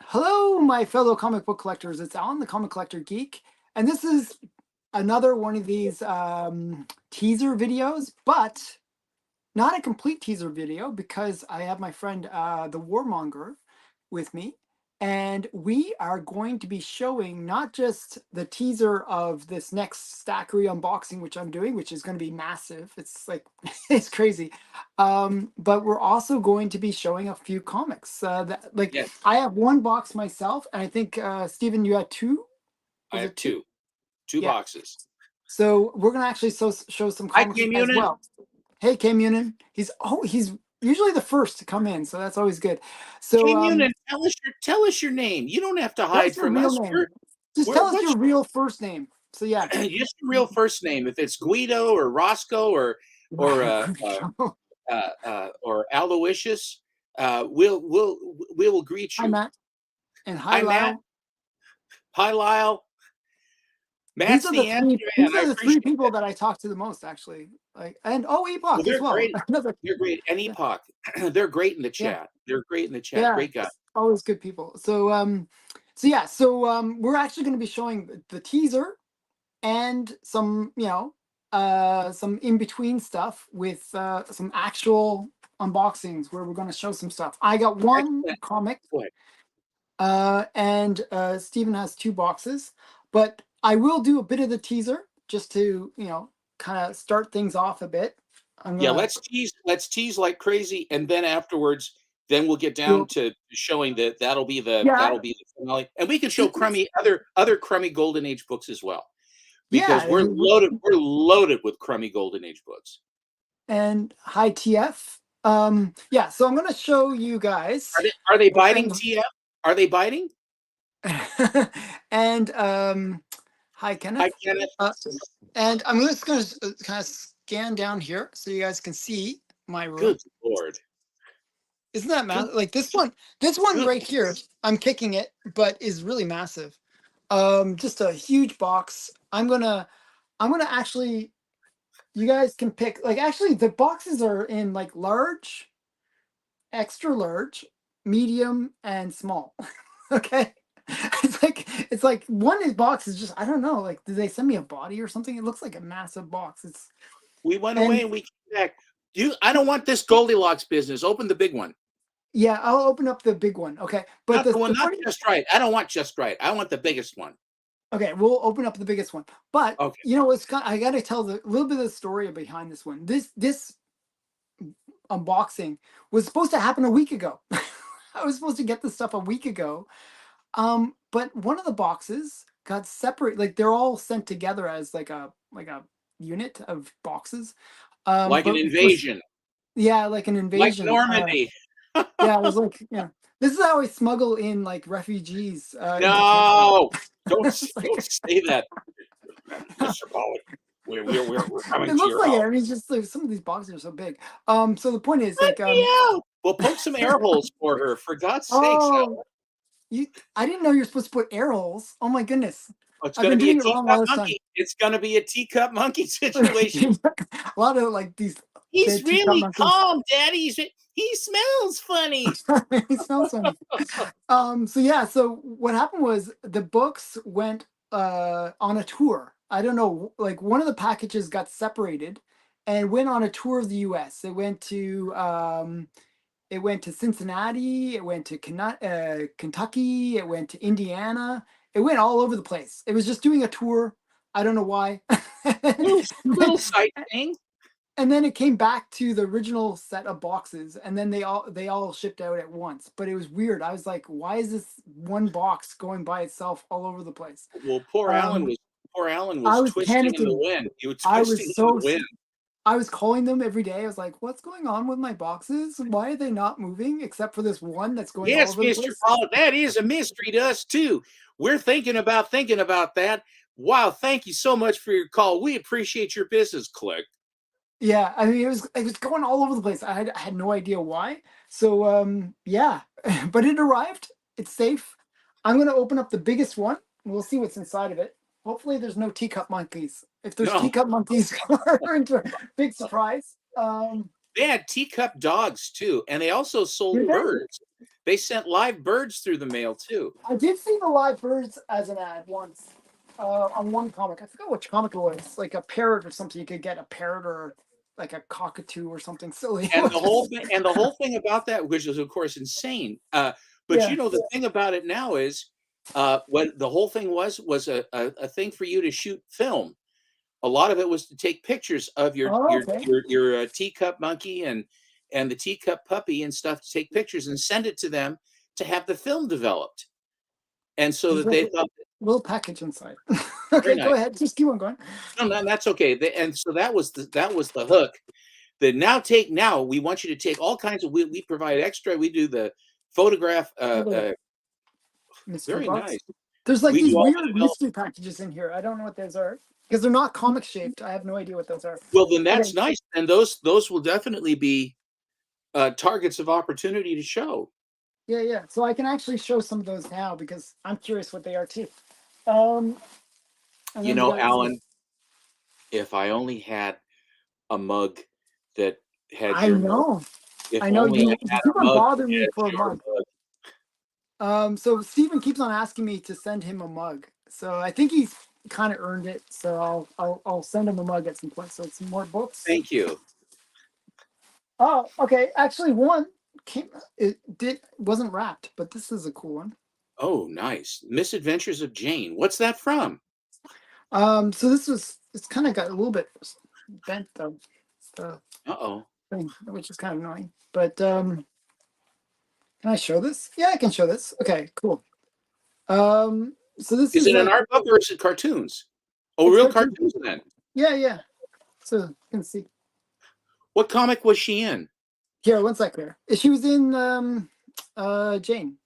Hello, my fellow comic book collectors. It's Alan, the Comic Collector Geek, and this is another one of these teaser videos, but not a complete teaser video because I have my friend the Warmonger with me, and we are going to be showing not just the teaser of this next Stackry unboxing, which I'm doing, which is going to be massive. It's like it's crazy, but we're also going to be showing a few comics. That like Yes, I have one box myself, and I think Stephen, you had two. I Was have it two? two Yeah. boxes. So we're gonna actually show some Hi, comics Kim as Unit. well. Hey, Cam Munin. He's usually the first to come in, so that's always good. So Kim Unit, tell us your name. You don't have to tell us hide your from real us. name. Just We're tell us what's your real first name. So yeah. just your real first name. If it's Guido or Roscoe or Aloysius, we will greet Hi you. Matt and hi Hi, Matt. Lyle. Hi, Lyle. These Matt's are the the answer, three. and These I are the three appreciate people that. that I talk to the most, actually. Like and Well, Epoch as they're well. great. Another. They're great. And Yeah, Epoch, they're great in the yeah, chat. They're great in the chat. yeah. Great guy. Always good people. We're actually going to be showing the teaser and some some in between stuff with some actual unboxings where we're going to show some stuff. I got one Excellent. comic, Go ahead. and Stephen has two boxes, but I will do a bit of the teaser just to kind of start things off a bit. I'm Yeah, gonna let's tease like crazy, and then afterwards, then we'll get down do. to showing that that'll Yeah, be the finale, and we can show it's- crummy other crummy golden age books as well, because yeah. we're loaded with crummy golden age books. And hi TF. Yeah, so I'm gonna show you guys. Are they biting, And TF? Are they biting? and hi Hi, Kenneth. Kenneth. Uh, and I'm just going to kind of scan down here so you guys can see my room. Good Lord. Isn't that Good. massive? Like this one Good. right here, I'm kicking it, but is really massive. Just a huge box. I'm gonna actually, you guys can pick, like, actually the boxes are in like large, extra large, medium, and small. Okay. It's like one of these boxes just, I don't know, like, did they send me a body or something? It looks like a massive box. It's We went away and and we came back. I don't want this Goldilocks business. Open the big one. Yeah, I'll open up the big one. Okay. But Not the one, the not funny just right. I don't want just right. I want the biggest one. Okay, we'll open up the biggest one. But Okay. I gotta tell the little bit of the story behind this one. This unboxing was supposed to happen a week ago. I was supposed to get this stuff a week ago. But one of the boxes got separate, like they're all sent together as like a unit of boxes. Like an But for invasion. Yeah, like an Like invasion. Normandy. Yeah, it was like, this is how I smuggle in like refugees into Canada. No, don't It's like, don't say that, Mr. Pollock. We're it coming to looks your like it. house. I mean, it's just like some of these boxes are so big. So the point is, Let like, me out. Well, poke some air holes for her, for God's sakes. oh, you, I didn't know you're supposed to put air holes. Oh my goodness, Oh, it's I've going to been be a doing it wrong teacup all this time. monkey. It's going to be a teacup monkey situation. A lot of like these He's dead teacup really monkeys. calm, Daddy. He smells funny. It smells funny. So yeah, so what happened was the books went on a tour. I don't know, like one of the packages got separated and went on a tour of the US. It went to Cincinnati, it went to Kentucky, it went to Indiana. It went all over the place. It was just doing a tour. I don't know why. and, Little sightseeing. and then it came back to the original set of boxes, and then they all shipped out at once. But it was weird. I was like, why is this one box going by itself all over the place? Well, Um, poor Alan I was was twisting in the panicking. wind. He was I twisting was in so the wind. I was calling them every day. I was like, what's going on with my boxes? Why are they not moving except for this one that's going all Yes, over the Mr. place? Pollock, that is a mystery to us too. We're thinking about that. Wow, thank you so much for your call. We appreciate your business, Click. Yeah, I mean it was going all over the place. I had no idea why. So yeah, but it arrived. It's safe. I'm gonna open up the biggest one. We'll see what's inside of it. Hopefully there's no teacup monkeys. If there's No, teacup monkeys, big surprise. they had teacup dogs too, and they also Did sold they? birds. They sent live birds through the mail too. I did see the live birds as an ad once on one comic. I forgot which comic it was, like a parrot or something. You could get a parrot or like a cockatoo or something silly. And the whole thing about that, which is of course insane. But Yeah. you know, the thing about it now is, what the whole thing was a thing for you to shoot film. A lot of it was to take pictures of your Oh, okay. teacup monkey and the teacup puppy and stuff, to take pictures and send it to them to have the film developed. And so There's that like they a thought, little package inside. very Okay, nice. go ahead. Just keep on going. No, that's okay. And so that was the hook. That now we want you to take all kinds of, we provide extra. We do the photograph. Mystery Very box. nice. There's like We these do all the weird development. mystery packages in here. I don't know what those are because they're not comic shaped. I have no idea what those are. Well, then that's Okay. nice, and those will definitely be targets of opportunity to show. Yeah, yeah. So I can actually show some of those now because I'm curious what they are too. And You then we know, got Alan, if I only had a mug that had I your mug. know. If I know only I you had keep a on mug that bothering me had for a your mug. mug. So Steven keeps on asking me to send him a mug. So I think he's kind of earned it. So I'll send him a mug at some point. So it's some more books. Thank you. Oh, okay. Actually, one came. Wasn't wrapped, but this is a cool one. Oh, nice. Misadventures of Jane. What's that from? So it's kind of got a little bit bent though, the Uh-oh. thing, which is kind of annoying. But can I show this? Yeah, I can show this. Okay, cool. So this Is is it an like art book or is it cartoons? Oh, it's real cartoon. cartoons then. Yeah, yeah. So you can see What comic was she in? here. One sec there. She was in Jane.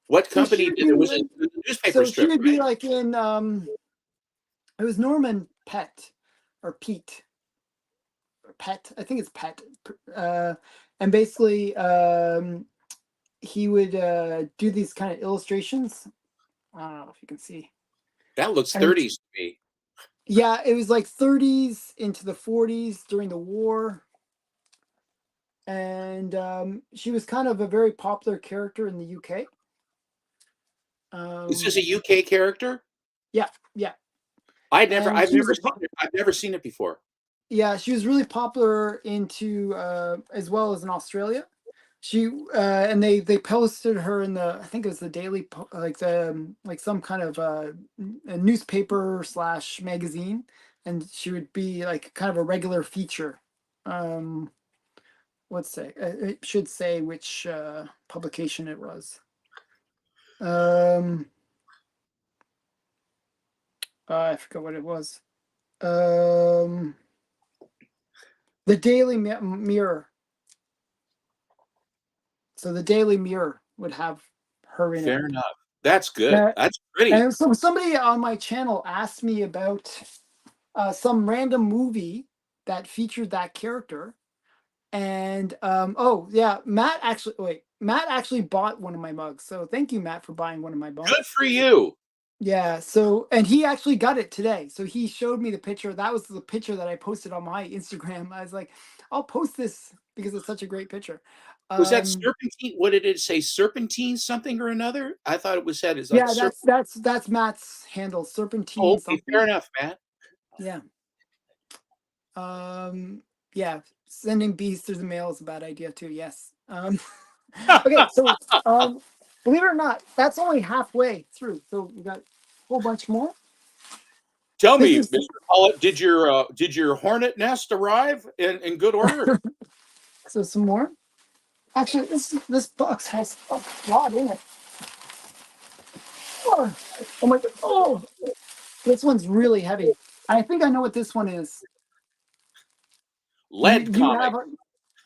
What So she company would did be it? Was like, it a newspaper so she strip, would be right? like in it was Norman Pet or Pete or Pet. I think it's Pet. And basically he would do these kind of illustrations. I don't know if you can see. That looks And 30s to me. yeah, it was like 30s into the 40s during the war. And she was kind of a very popular character in the UK. Is this a UK character? Yeah, yeah. I've And never seen it. I've never seen it before. yeah, she was really popular into as well as in Australia. She and they posted her in the, I think it was the Daily like the like some kind of a newspaper slash magazine, and she would be like kind of a regular feature. Let's say it should say which publication it was. I forgot what it was. The Daily Mirror. So the Daily Mirror would have her in it. Fair enough. That's good. Yeah. That's pretty. And so somebody on my channel asked me about some random movie that featured that character. And oh yeah, Matt actually bought one of my mugs. So thank you, Matt, for buying one of my mugs. Good for you. Yeah, so and he actually got it today. So he showed me the picture. That was the picture that I posted on my Instagram. I was like, I'll post this because it's such a great picture. Was that serpentine? What did it say? Serpentine something or another? I thought it was said as like Yeah, serpentine. that's Matt's handle, serpentine Oh, okay, something. fair enough, Matt. Yeah. Yeah, sending bees through the mail is a bad idea too. Yes. Okay, so believe it or not, that's only halfway through. So we got a whole bunch more. Tell This me, is Mr. Pollitt, did your hornet nest arrive in good order? so some more. Actually, this box has a lot in it. Oh, oh my god! Oh, this one's really heavy. I think I know what this one is. Lead comic.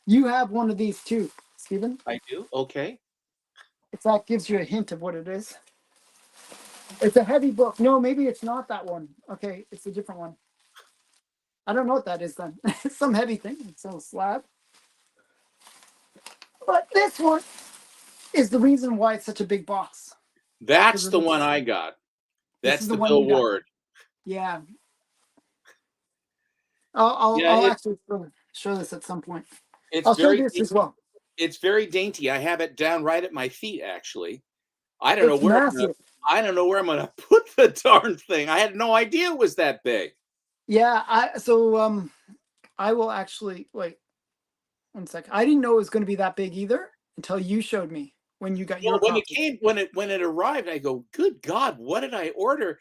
You have one of these too, Stephen. I do. Okay. If that gives you a hint of what it is. It's a heavy book. No, maybe it's not that one. Okay, it's a different one. I don't know what that is then. It's some heavy thing. It's a slab. But this one is the reason why it's such a big box. That's the one I got. That's the Bill Ward. Yeah. I'll actually show this at some point. It's I'll show very this as well. it's very dainty. I have it down right at my feet, actually. I don't know It's where I'm gonna massive. I don't know where I'm gonna put the darn thing. I had no idea it was that big. Yeah, I will actually wait 1 second. I didn't know it was going to be that big either until you showed me when you got Well, your copy. when it arrived, I go, "Good God, what did I order?"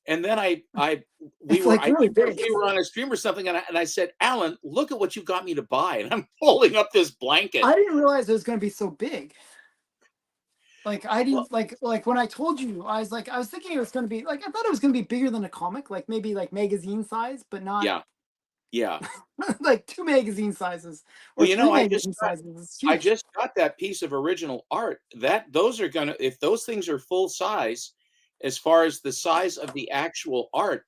And then It's like I really think big. we were on a stream or something, and I said, "Alan, look at what you got me to buy." And I'm holding up this blanket. I didn't realize it was going to be so big. Like I Well, didn't like when I told you, I was thinking it was going to be like I thought it was going to be bigger than a comic, like maybe like magazine size, but not yeah, yeah. like 2 magazine sizes or Well, you three know, magazine sizes. It's I huge. just got that piece of original art. That those are gonna if those things are full size, as far as the size of the actual art,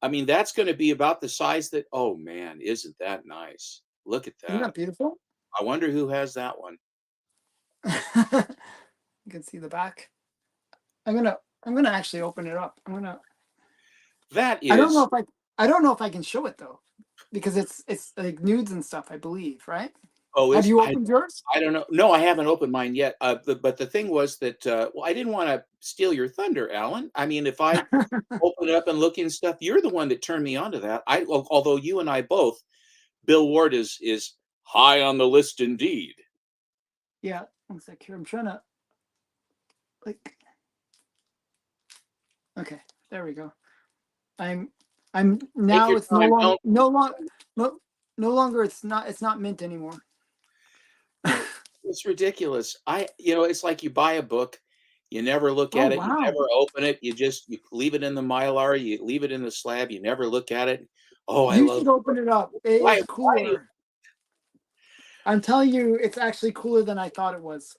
I mean, that's gonna be about the size that oh man, isn't that nice? Look at Isn't that. that beautiful? I wonder who has that one. You can see the back. I'm gonna actually open it up. That I don't know is if I don't know if I can show it though, because it's like nudes and stuff, I believe, right? oh, Have is you opened yours? I don't know. No, I haven't opened mine yet. But the thing was that well, I didn't want to steal your thunder, Alan. I mean, if I open it up and look and stuff, you're the one that turned me on to that. Although you and I both, Bill Ward is high on the list indeed. Yeah, 1 sec here. I'm trying to like. Okay, there we go. I'm Take now. your It's no time. longer Don't. no longer. It's not mint anymore. It's ridiculous. It's like you buy a book, you never look Oh at it, you wow! never open it, you leave it in the Mylar, you leave it in the slab, you never look at it. Oh, I You love should open it up. It why is do you cooler. I'm telling you, it's actually cooler than I thought it was.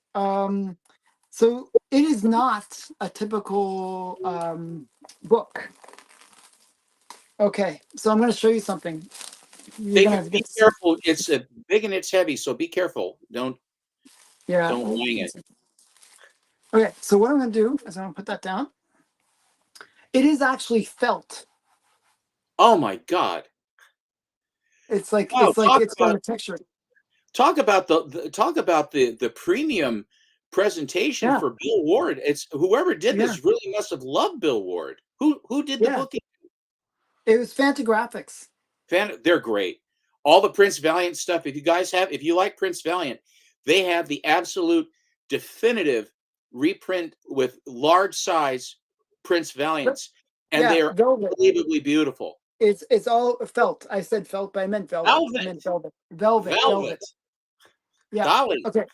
So it is not a typical book. Okay, so I'm going to show you something. You're take going it, to be get to see. careful. It's big and it's heavy, so be careful. Yeah. Don't wing it. Okay, so what I'm going to do is I'm going to put that down. It is actually felt. Oh my God. It's like Wow, it's got a texture. talk about the premium presentation Yeah, for Bill Ward. It's whoever did yeah, this really must have loved Bill Ward. Who did the yeah. booking? It was Fantagraphics. They're great. All the Prince Valiant stuff. If you like Prince Valiant, they have the absolute definitive reprint with large size Prince Valiants, and Yeah, they are velvet. unbelievably beautiful. It's all felt. I said felt, but I meant velvet. I Velvet, meant velvet. Velvet, velvet, velvet. Yeah. golly, Okay.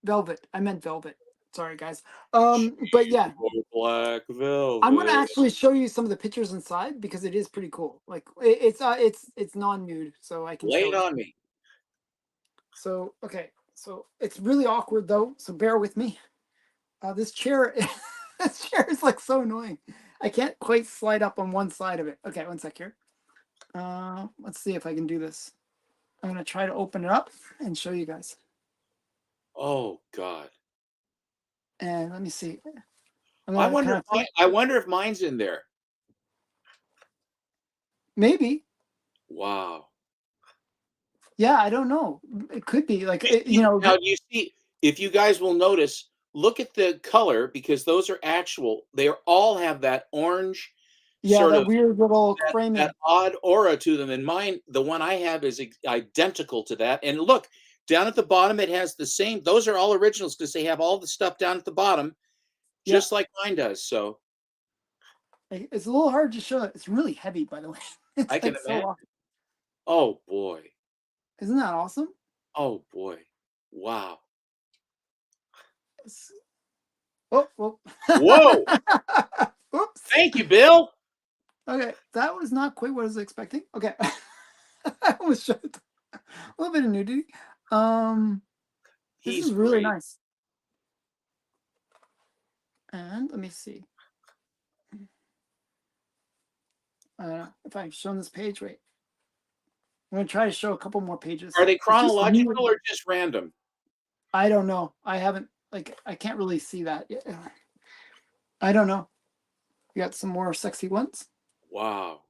Velvet. I meant velvet. Sorry, guys. But yeah, black I'm gonna velvet. actually show you some of the pictures inside because it is pretty cool. Like it's non-nude, so I can Lay show it it. on me. So okay, so it's really awkward though, so bear with me. This chair, this chair is like so annoying. I can't quite slide up on one side of it. Okay, 1 sec here. Let's see if I can do this. I'm gonna try to open it up and show you guys. Oh God. And let me see. I'm gonna kind of I wonder if mine's in there. maybe. Wow. Yeah, I don't know. It could be like Now, you see, if you guys will notice, look at the color because those are actual. They all have that orange yeah, sort that of weird little framing. that odd aura to them. And mine, the one I have, is identical to that. And look, down at the bottom, it has the same. Those are all originals because they have all the stuff down at the bottom, Yeah, just like mine does. So it's a little hard to show. It's really heavy, by the way. It's I can like so imagine. awesome. Oh boy. Isn't that awesome? Oh boy. Wow. Oh, well. Whoa. Oops. Thank you, Bill. Okay, that was not quite what I was expecting. Okay, I almost showed a little bit of nudity. This He's is really great. nice. And let me see. If I've shown this page right. I'm gonna try to show a couple more pages. Are they It's just chronological or just random? I don't know. I haven't I can't really see that yet. I don't know. You got some more sexy ones? Wow.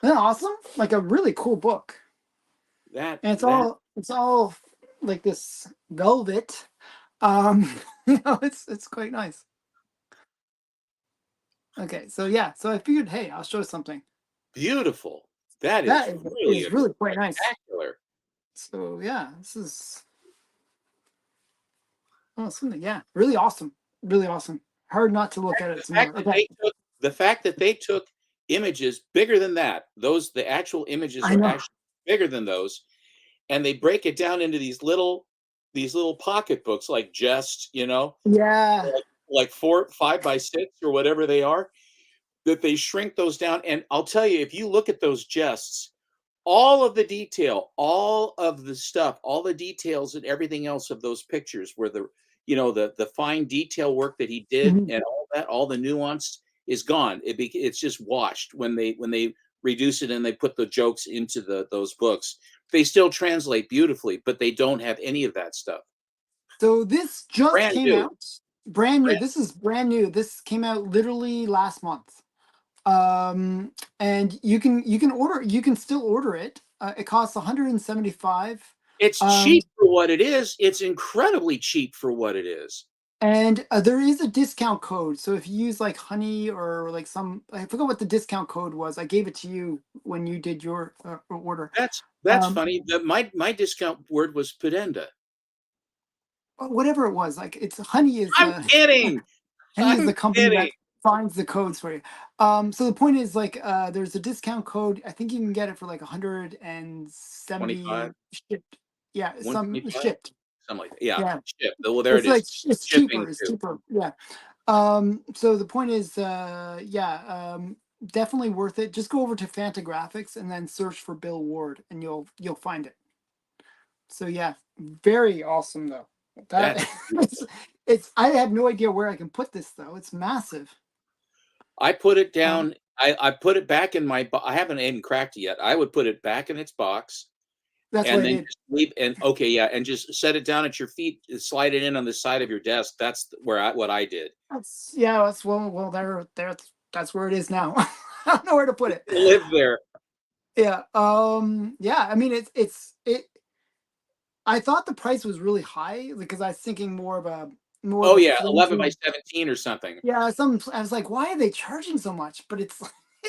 Isn't that awesome? Like a really cool book. That And it's that all it's all like this velvet. Um, it's quite nice. Okay, so yeah, so I figured, hey, I'll show something. Beautiful. That That is is really really quite nice. spectacular. So yeah, this is something. Yeah, really awesome, really awesome. Hard not to look at The it some fact more. that Okay, they took images bigger than that, the actual images I are know. actually bigger than those, and they break it down into these little pocketbooks, like just, Yeah. like 4, 5 by 6 or whatever they are, that they shrink those down. And I'll tell you, if you look at those jests, all of the detail, all of the stuff, all the details and everything else of those pictures where the fine detail work that he did Mhm. and all that, all the nuance is gone. It's just washed when they reduce it and they put the jokes into those books. They still translate beautifully, but they don't have any of that stuff. So this just Brand came new. out, brand new. Brand, This is brand new. This came out literally last month. And you can still order it. It costs 175. it's Um, cheap for what it is. It's incredibly cheap for what it is. and there is a discount code. So if you use like Honey or like some, I forgot what the discount code was. I gave it to you when you did your order. That's Um, funny. My discount word was pudenda. but whatever it was, like it's Honey is I'm kidding. Honey is I'm the company kidding. that finds the codes for you. So the point is like there's a discount code. I think you can get it for like 25, 170 shipped. Yeah, some 125, shipped. something like that. Yeah, Yeah. ship. Well, there It's it like is. it's Shipping cheaper. It's too. cheaper. Yeah. So the point is yeah, definitely worth it. Just go over to Fantagraphics and then search for Bill Ward and you'll find it. So yeah, very awesome though. That That's it's, beautiful. it's I have no idea where I can put this though. It's massive. I put it Um, down. I put it back in my. I haven't even cracked it yet. I would put it back in its box that's what and I then did. just leave. And okay, yeah, and just set it down at your feet. Slide it in on the side of your desk. That's what I did. That's yeah, that's well there that's where it is now. I don't know where to put it. Live there. Yeah. Yeah, I mean it I thought the price was really high because I was thinking more of Oh a yeah, 11 by flimsy. 17 or something. Yeah, some I was like, why are they charging so much? But it's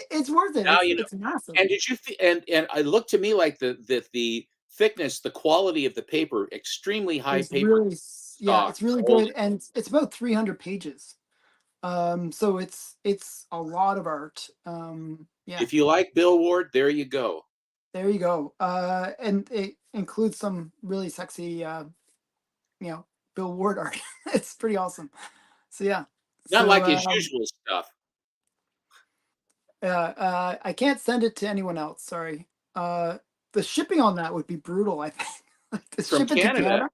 it's worth it. Now It's you know. it's massive. And did you and it looked to me like the thickness, the quality of the paper, extremely high It's paper really yeah, stock. it's really Golden. good and it's about 300 pages. So it's a lot of art. Yeah, If you like Bill Ward, there you go. there you go. And it includes some really sexy you know, Bill Ward art. It's pretty awesome. So yeah. Not So like his usual stuff. I can't send it to anyone else. Sorry. The shipping on that would be brutal. I think. Like to From ship it to Canada. Canada.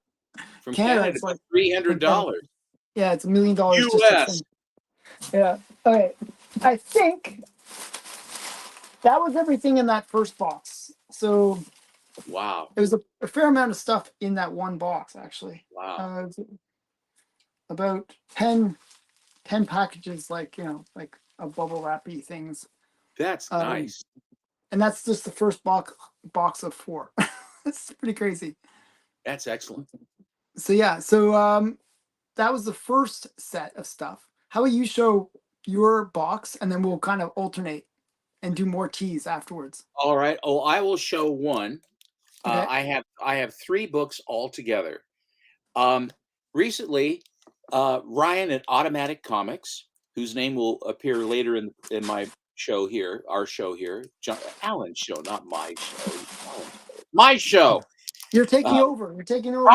From Canada, Canada, it's like three from hundred Canada. dollars Yeah, it's $1 million just to US. send. Yeah. Okay. I think that was everything in that first box. So Wow. it was a fair amount of stuff in that one box, actually. Wow. It's about 10 packages, like, like a bubble wrappy things. That's Um, nice. and that's just the first box of 4. That's pretty crazy. That's excellent. So yeah, so that was the first set of stuff. How about you show your box and then we'll kind of alternate and do more teas afterwards. All right. Oh, I will show one. Okay. I have 3 books altogether. Um, recently, Ryan at Automatic Comics, whose name will appear later in my show here, our show here, Alan's show, not my show. My show. You're taking Uh, over. You're taking over.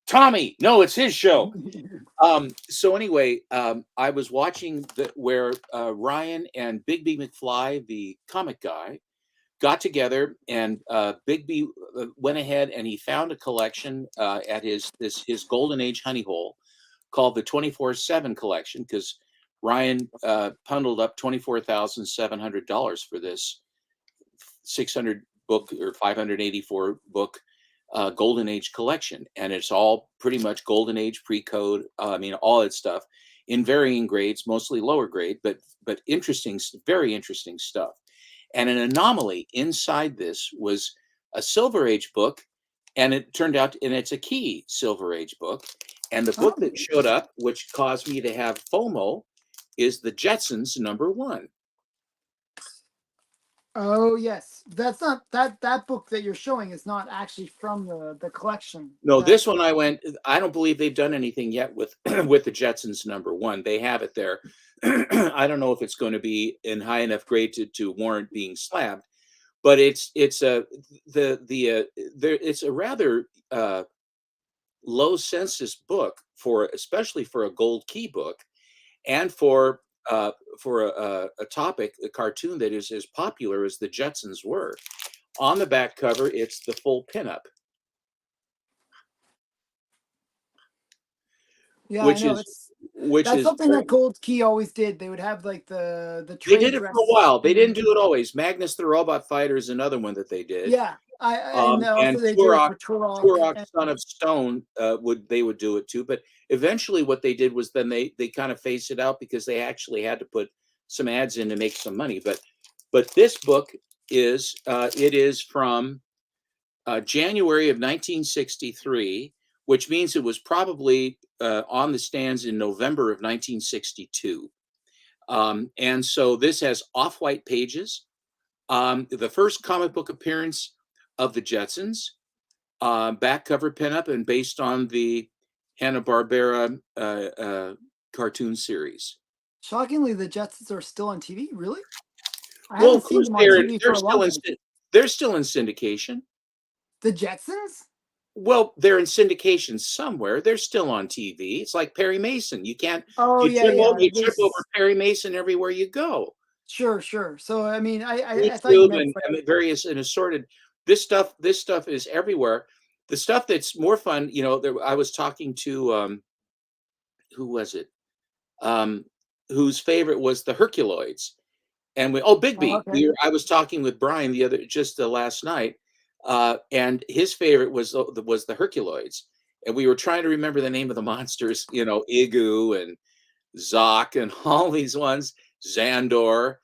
Tommy. No, it's his show. So anyway, I was watching where Ryan and Bigby McFly, the comic guy, got together, and Bigby went ahead and he found a collection at his Golden Age honey hole called the 24/7 collection, because Ryan bundled up $24,700 for this 600 book or 584 book Golden Age collection, and it's all pretty much Golden Age pre-code. I mean, all that stuff in varying grades, mostly lower grade, but interesting, very interesting stuff. And an anomaly inside this was a Silver Age book and it turned out, and it's a key Silver Age book. And the Oh, book that showed up, which caused me to have FOMO, is the Jetsons #1. oh yes. That's not that book that you're showing is not actually from the collection. No, this That's one I don't believe they've done anything yet with with the Jetsons #1. They have it there. I don't know if it's going to be in high enough grade to warrant being slabbed, but it's a there it's a rather low census book for, especially for a gold key book, and for a topic, a cartoon that is as popular as the Jetsons were. On the back cover, it's the full pinup, yeah, I which know. is It's which that's is something that Gold Key always did. They would have like the they trade did it for a dress while. They didn't thing. do it always. Magnus the Robot Fighter is another one that they did. Yeah, and And also they do it Turok, for Turok. Turok, And Son of Stone, would do it too. But eventually, what they did was then they kind of phased it out because they actually had to put some ads in to make some money. But this book is it is from January of 1963, which means it was probably on the stands in November of 1962. And so this has off-white pages. The first comic book appearance of the Jetsons, back cover pinup, and based on the Hanna-Barbera cartoon series. shockingly, the Jetsons are still on TV. Really, I Well, haven't of seen course them on TV for they're a long still in time. they're still in syndication. The Jetsons? Well, they're in syndication somewhere. They're still on TV. It's like Perry Mason. Oh yeah, yeah. You trip over There's Perry Mason everywhere you go. sure, sure. So I mean, I thought you YouTube meant like and various and assorted. This stuff is everywhere. The stuff that's more fun, I was talking to who was it? Um, whose favorite was the Herculoids, and oh, Bigby. okay. I was talking with Brian last night, and his favorite was the Herculoids, and we were trying to remember the name of the monsters, Igu and Zoc and all these ones, Xandor,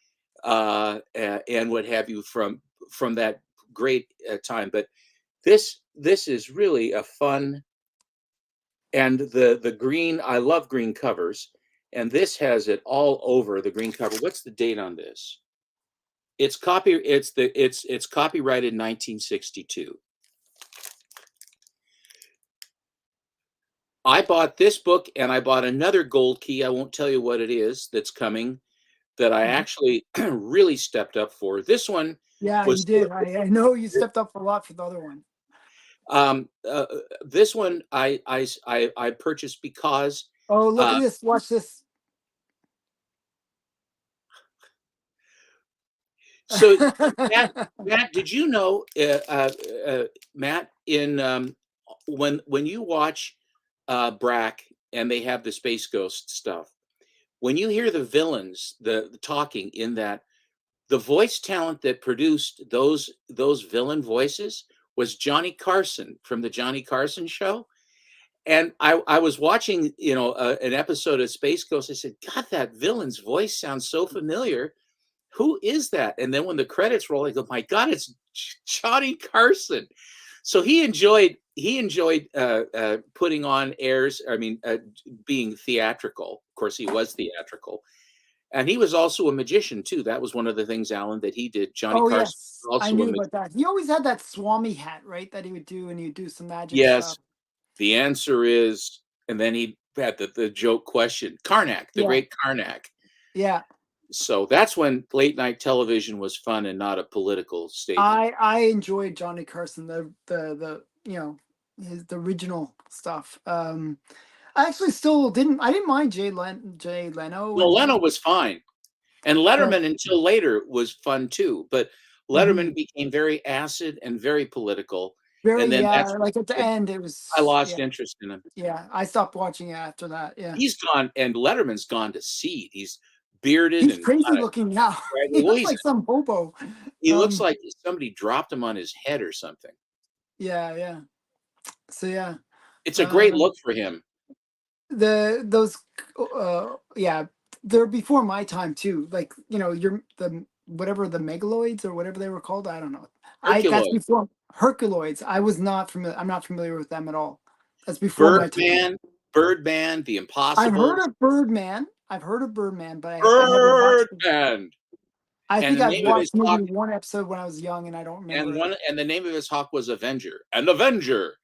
and what have you from that great time. But this is really a fun, and the green. I love green covers, and this has it all over the green cover. What's the date on this? It's copyrighted 1962. I bought this book and I bought another gold key. I won't tell you what it is that's coming, that I Mhm. actually really stepped up for. This one Yeah, you was did. I know you stepped up a lot for the other one. um, uh, this one I purchased because Oh, look at uh, this. Watch this. so Matt, did you know Matt, in when you watch Brack and they have the Space Ghost stuff, when you hear the villains, the talking in that, the voice talent that produced those villain voices was Johnny Carson from the Johnny Carson show. And I was watching, an episode of Space Ghost. I said, God, that villain's voice sounds so familiar. Who is that? And then when the credits roll, I go, my God, it's Johnny Carson. So he enjoyed putting on airs. I mean, being theatrical. Of course, he was theatrical, and he was also a magician too. That was one of the things, Alan, that he did. Johnny Oh Carson yes, was I also a knew magician. about that. He always had that Swami hat, right? That he would do, and he'd do some magic Yes, stuff. the answer is, and then he had the joke question, Karnak, the Yeah, great Karnak. yeah. So that's when late night television was fun and not a political statement. I enjoyed Johnny Carson, the the original stuff. I actually still didn't. I didn't mind Jay Leno No, and Leno was fine. And but Letterman until later was fun too, but mhm. Letterman became very acid and very political, Very and then yeah. that's Like at the when end, it I was lost yeah, interest in him. yeah. I stopped watching it after that. Yeah, He's gone, and Letterman's gone to seed. He's bearded he's and crazy got a looking now. scraggly, He well, looks like some hobo. he looks Um, like somebody dropped him on his head or something. yeah, yeah. So yeah. It's a great Um, look for him. those yeah, they're before my time too. Like you're the whatever the megaloids or whatever they were called. I don't know. That's Herculoid, before Herculoids. I was not familiar. I'm not familiar with them at all. That's before my time. Birdman, Birdman, The I've heard Impossibles, of Birdman. I've heard of Birdman, but I never watched it. Birdman. I And think the I've name of his watched maybe hawk, one episode when I was young, and I don't remember it. and the name of his hawk was Avenger, and Avenger.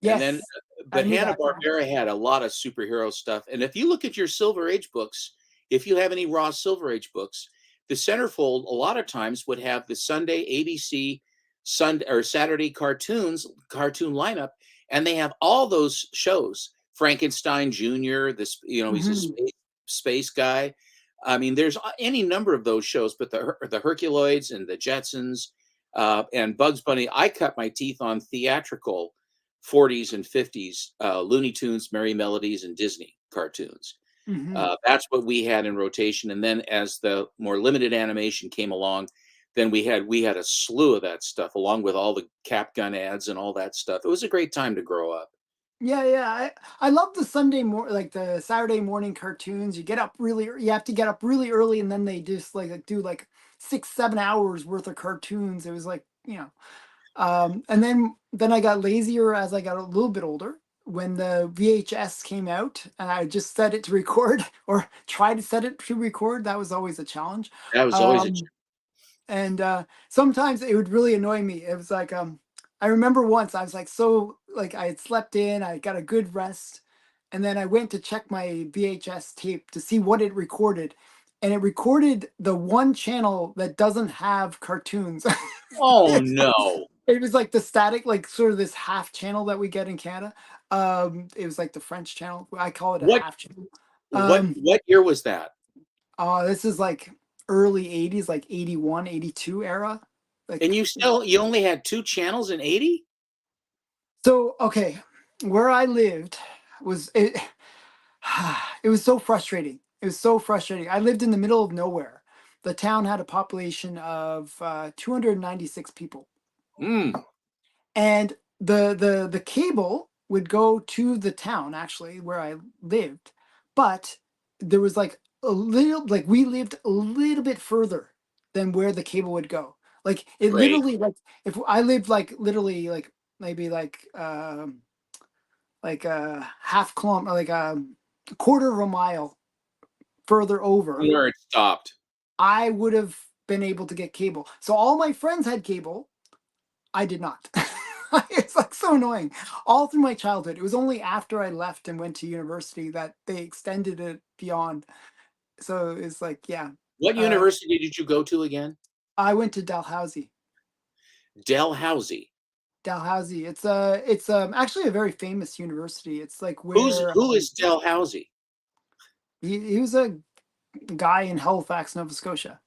And then, Yes, I but knew that now. Hanna-Barbera had a lot of superhero stuff. And if you look at your Silver Age books, if you have any raw Silver Age books, the centerfold a lot of times would have the Sunday ABC Sunday or Saturday cartoon lineup, and they have all those shows. Frankenstein Jr., this, he's a Hmm. space guy. I mean, there's any number of those shows, but the Herculoids and the Jetsons and Bugs Bunny. I cut my teeth on theatrical 40s and 50s Looney Tunes, Merry Melodies, and Disney cartoons. Hmm. That's what we had in rotation. And then as the more limited animation came along, then we had a slew of that stuff along with all the Cap Gun ads and all that stuff. It was a great time to grow up. Yeah, yeah. I love the like the Saturday morning cartoons. You have to get up really early, and then they just like do like 6, 7 hours worth of cartoons. It was like, and then I got lazier as I got a little bit older. When the VHS came out, and I just set it to record or try to set it to record, that was always a challenge. That was always a Um, and sometimes it would really annoy me. It was like I remember once I was like, so like I had slept in, I got a good rest, and then I went to check my VHS tape to see what it recorded, and it recorded the one channel that doesn't have cartoons. Oh It's like- no! it was like the static, like sort of this half channel that we get in Canada. It was like the French channel. I call it a What half channel. what Um, what year was that? this is like early 80s, like 81, 82 era. And Like, you only had two channels in 80? so, okay, where I lived was it, it was so frustrating. It was so frustrating. I lived in the middle of nowhere. The town had a population of 296 people. Mm, And the cable would go to the town actually where I lived, but there was like a little, like we lived a little bit further than where the cable would go. Like it great. literally, like if I lived like literally like maybe like a half kilometer, like a quarter of a mile further over, Where it stopped. I would have been able to get cable. So all my friends had cable, I did not. It's like so annoying. All through my childhood. It was only after I left and went to university that they extended it beyond. So it's like, yeah. What Uh, university did you go to again? I went to Dalhousie. Dalhousie. Dalhousie. It's actually a very famous university. It's like where Who is Dalhousie? he was a guy in Halifax, Nova Scotia.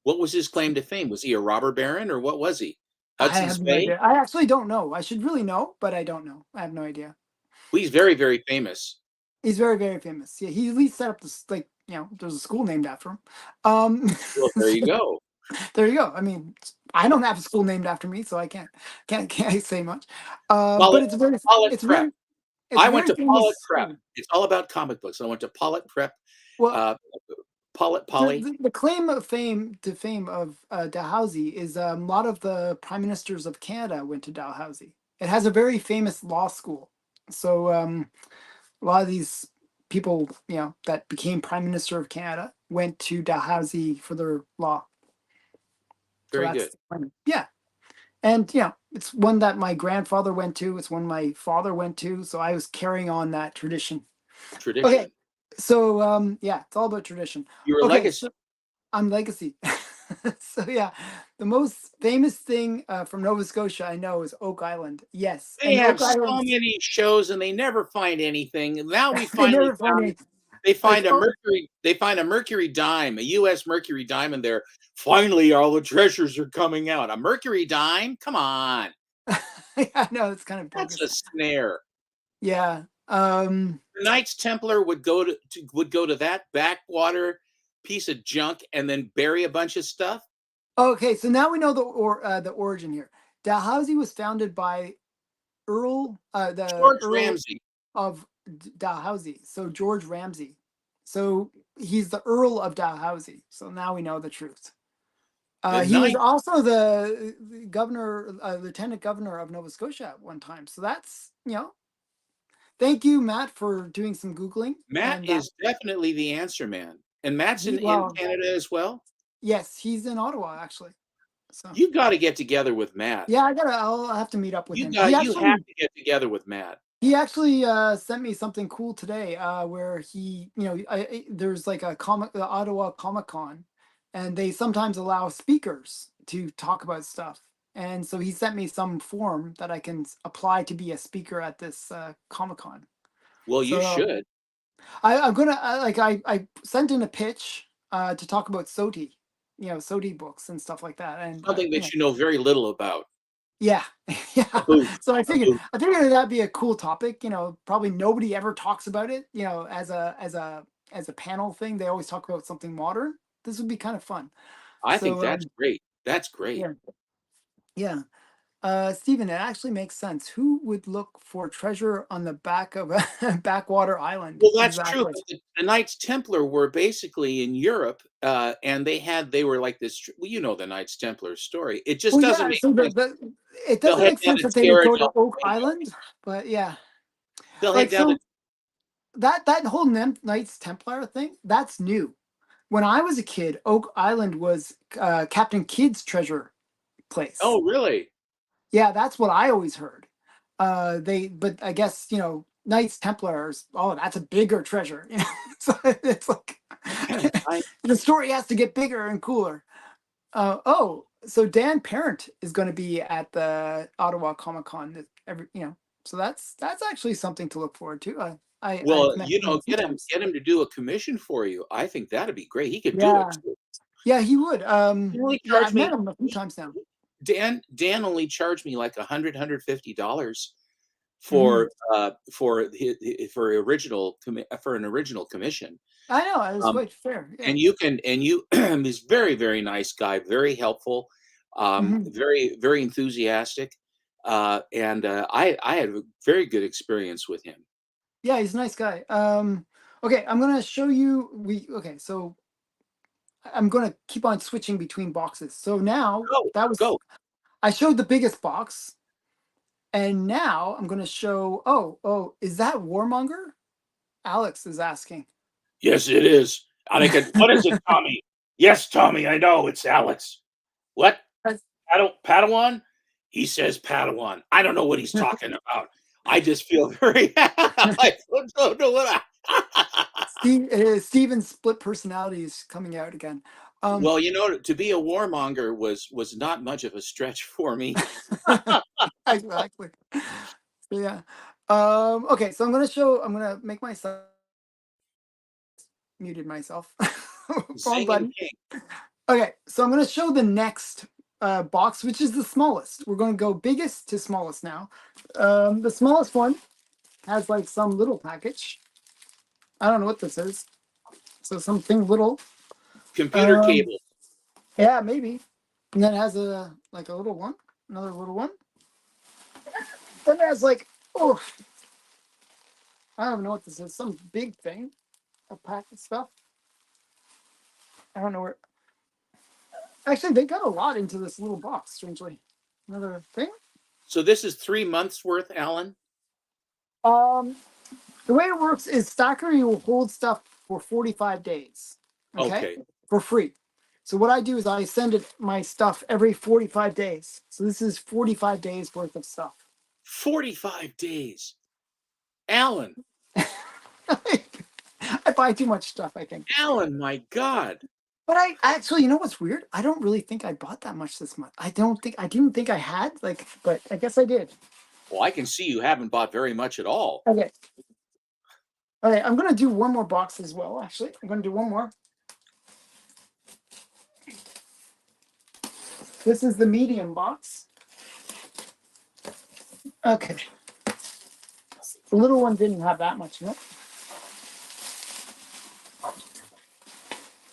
What was his claim to fame? Was he a robber baron or what was he? I Hudson's have no Bay? idea. I actually don't know. I should really know, but I don't know. I have no idea. Well, he's very, very famous. He's very, very famous. Yeah, he at least set up this, like, there's a school named after him. Um, Well, there you go. there you go. I mean, I don't have a school named after me, so I can't say much. But Pollock, Pollock it's Prep. very it's a I went very to Pollock famous Prep. school. It's all about comic books. I went to Pollock Prep. Well, Uh, Pollock the, Polly. the, the claim of fame of Dalhousie is a lot of the prime ministers of Canada went to Dalhousie. It has a very famous law school. So a lot of these people, that became prime minister of Canada went to Dalhousie for their law. So Very that's good. the claim. Yeah. And it's one that my grandfather went to. It's one my father went to. So I was carrying on that tradition. Okay. Tradition. So yeah, it's all about tradition. Your Okay, legacy. so I'm legacy. So yeah, the most famous thing from Nova Scotia I know is Oak Island. Yes, They and have Oak so Island, many shows and they never find anything. And now we they finally never find found any they like find a mercury dime, a US mercury dime in there. Finally all the treasures are coming out. A mercury dime? Come on. yeah, no, it's kind of That's bogus. a snare. Yeah. The Knights Templar would go to that backwater piece of junk and then bury a bunch of stuff. Okay, so now we know the origin here. Dalhousie was founded by the George Earl Ramsay. of Dalhousie. So George Ramsay. So he's the Earl of Dalhousie. So now we know the truth. The He was ninth. also the governor, lieutenant governor of Nova Scotia at one time. So that's, thank you, Matt, for doing some Googling. Matt And is definitely the answer man. And Matt's in well, Canada as well. yes, he's in Ottawa actually. So You got to get together with Matt. yeah, I'll have to meet up with him. You have to get together with Matt. He actually sent me something cool today, where he, there's like the Ottawa Comic Con, and they sometimes allow speakers to talk about stuff. And so he sent me some form that I can apply to be a speaker at this Comic Con. Well, you So should. I'm gonna I sent in a pitch to talk about SOTI, SOTI books and stuff like that, and Something that you know very little about. yeah, A yeah. booth. So A booth. I figured that'd be a cool topic. Probably nobody ever talks about it. As a panel thing, they always talk about something modern. This would be kind of fun. I think So that's great. That's great. yeah, yeah. Stephen, it actually makes sense. Who would look for treasure on the back of a backwater island? Well, that's true. Exactly. But the Knights Templar were basically in Europe, and they were like this. Well, you know the Knights Templar story. It just Well, doesn't yeah. make So sense. it They'll doesn't head make down sense to that they would Tierra go to del Oak Fuego. Island, but yeah, They'll head like down to. so that whole Knights Templar thing, that's new. When I was a kid, Oak Island was Captain Kidd's treasure place. Oh, really? Yeah, that's what I always heard. But I guess Knights Templars. Oh, that's a bigger treasure. So it's like I the story has to get bigger and cooler. So Dan Parent is going to be at the Ottawa Comic Con So that's actually something to look forward to. I've well, met him a few times. get him to do a commission for you. I think that'd be great. He could do it Yeah, too. yeah, he would. He only Yeah, charged I've met me. him a few times now. Dan only charged me like $150 Mhm. for an original commission. I know, it was Um, quite fair. Yeah. and you he's very, very nice guy, very helpful, Hmm. very, very enthusiastic, and I had a very good experience with him. Yeah, he's a nice guy. Okay, I'm gonna show you. Okay, so I'm gonna keep on switching between boxes. So now Go, go. I showed the biggest box, and now I'm gonna show. Oh, is that Warmonger? Alex is asking. Yes, it is. What is it, Tommy? Yes, Tommy, I know it's Alex. What? Padawan? He says Padawan. I don't know what he's talking about. I just feel very. I don't know what Steven's split personality is coming out again. Well, to be a warmonger was not much of a stretch for me. Exactly. So yeah. Okay, so I'm gonna make myself muted myself. Wrong Zing and button. King. Okay, so I'm gonna show the next box, which is the smallest. We're gonna go biggest to smallest now. The smallest one has like some little package. I don't know what this is. So something little. Computer Um, cable. yeah, maybe. And then it has a little one, another little one. Then there's like, oh, I don't know what this is. Some big thing, a pack of stuff. I don't know where. Actually, they got a lot into this little box. Strangely, another thing. So this is 3 months worth, Alan? Um, the way it works is Stackry will hold stuff for 45 days. Okay, Okay. for free. So what I do is I send it my stuff every 45 days. So this is 45 days worth of stuff. 45 days. Alan. I buy too much stuff, I think. Alan, my God. But I actually, what's weird? I don't really think I bought that much this month. I didn't think I had, but I guess I did. Well, I can see you haven't bought very much at all. Okay. Okay, I'm gonna do one more box as well, actually. I'm gonna do one more. This is the medium box. Okay. The little one didn't have that much in it.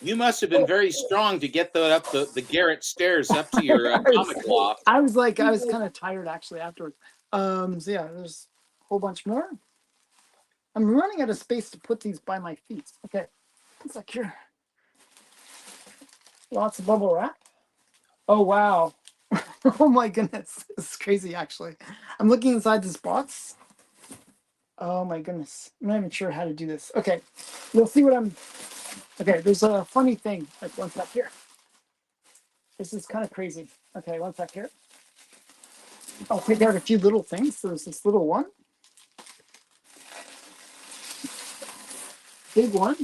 You must have been very strong to get that up the Garrett stairs up to your comic loft. I was kind of tired actually afterwards. So yeah, there's a whole bunch more. I'm running out of space to put these by my feet. Okay, it's like here. Lots of bubble wrap. Oh wow. Oh my goodness. This is crazy actually. I'm looking inside this box. Oh my goodness. I'm not even sure how to do this. Okay. You'll see what I'm okay, there's a funny thing. Like one sec here. This is kind of crazy. Okay, one sec here. I'll take out a few little things. So there's this little one, big one.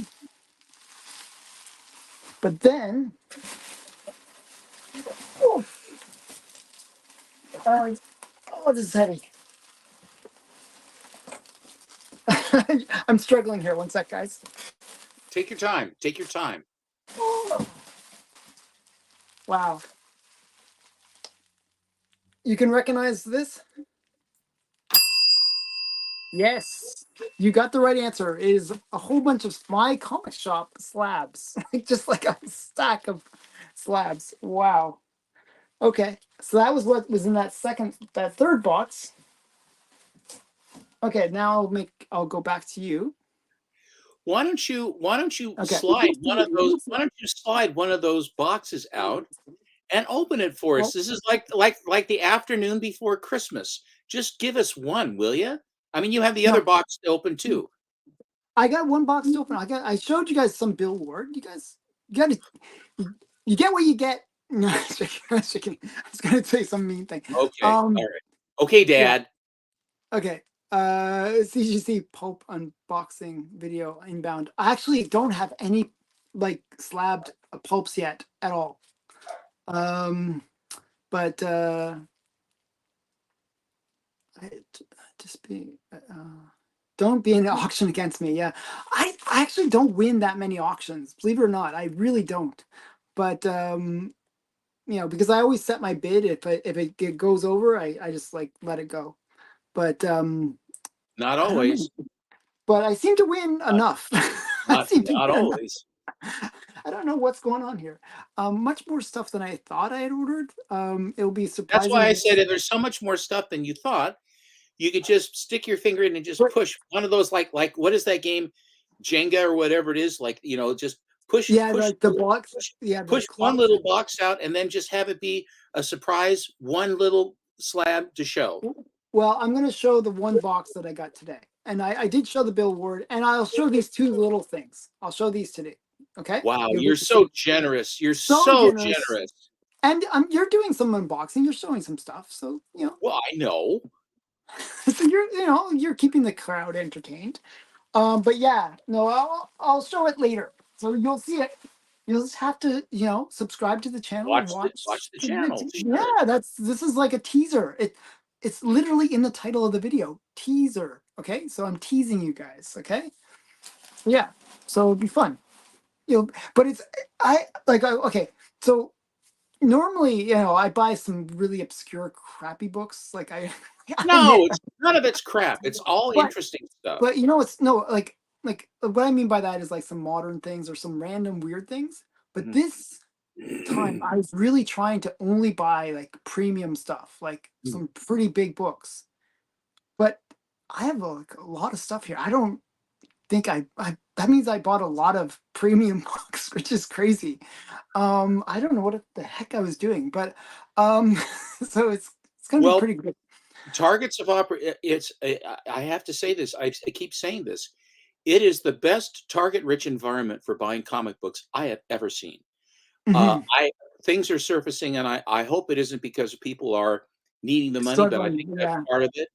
But then oh, oh, oh this is heavy. I'm struggling here. One sec, guys. Take your time. Take your time. Oh, wow. You can recognize this? Yes. You got the right answer. It is a whole bunch of my comic shop slabs. Just like a stack of slabs. Wow. Okay. So that was what was in that third box. Okay, now I'll go back to you. Why don't you Okay. slide one of those boxes out and open it for us? Well, This is like the afternoon before Christmas. Just give us one, will you? I mean, you have the other no, box to open too. I got one box to open. I showed you guys some Bill Ward. You got to you get what you get. No, I was gonna say some mean thing. Okay, all right. Okay, Yeah. Dad. Okay. CGC Pulp unboxing video inbound. I actually don't have any like slabbed pulps yet at all. Um, but I, just be don't be in an auction against me. Yeah, I actually don't win that many auctions. Believe it or not, I really don't. But because I always set my bid. If it goes over, I just like let it go. But Not I don't know. always. But I seem to win Not enough. I not seem to not win enough. always. I don't know what's going on here. Much more stuff than I thought I had ordered. It'll be That's why I surprising. said if there's so much more stuff than you thought, you could just stick your finger in and just But push one of those like what is that game? Jenga or whatever it is, like, just push yeah, push the box. push Yeah, the push one clock. little box out and then just have it be a surprise, one little slab to show. Well, I'm going to show the one box that I got today, and I did show the Bill Ward, and I'll show these two little things. I'll show these today. Okay, Wow, you'll you're get to so see. generous. You're So so generous, generous. and you're doing some unboxing. You're showing some stuff, so Well, I know. so you're keeping the crowd entertained. But yeah, no, I'll show it later. So you'll see it. You'll just have to, subscribe to the channel and Watch watch the the channel. video. Sure. Yeah, this is like a teaser. It's literally in the title of the video. Teaser. Okay. So I'm teasing you guys. Okay. Yeah. So it'll be fun. But I like okay. So normally, I buy some really obscure crappy books. Like I I admit, No, it's none of it's crap. It's all but interesting stuff. it's no like what I mean by that is like some modern things or some random weird things. But this time I was really trying to only buy like premium stuff, like some pretty big books. But I have like a lot of stuff here. I don't think I that means I bought a lot of premium books, which is crazy. I don't know what the heck I was doing, but um so it's gonna be Well, pretty good. targets of opera. I have to say this. I keep saying this. It is the best target-rich environment for buying comic books I have ever seen. Mhm. I Things are surfacing, and I hope it isn't because people are needing the money, but I Struggling, think that's yeah. part of it.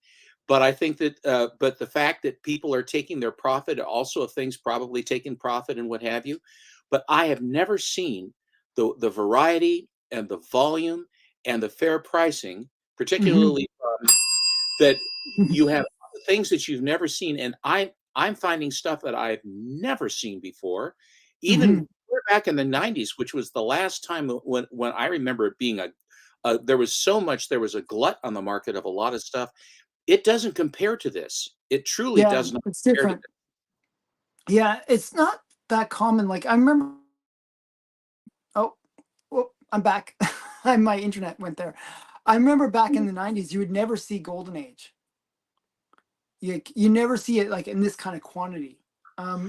But I think that, but the fact that people are taking their profit, also of things probably taking profit and what have you. But I have never seen the variety and the volume and the fair pricing, Mhm. particularly that you have things that you've never seen, and I'm finding stuff that I've never seen before, even Mhm. clear back in the '90s, which was the last time when I remember it being there was so much, there was a glut on the market of a lot of stuff. It doesn't compare to this. It truly Yeah, does not it's compare to different. this. Yeah, it's not that common. Like I remember. Oh, well, I'm back. My internet went there. I remember back in the '90s, you would never see Golden Age. You never see it like in this kind of quantity.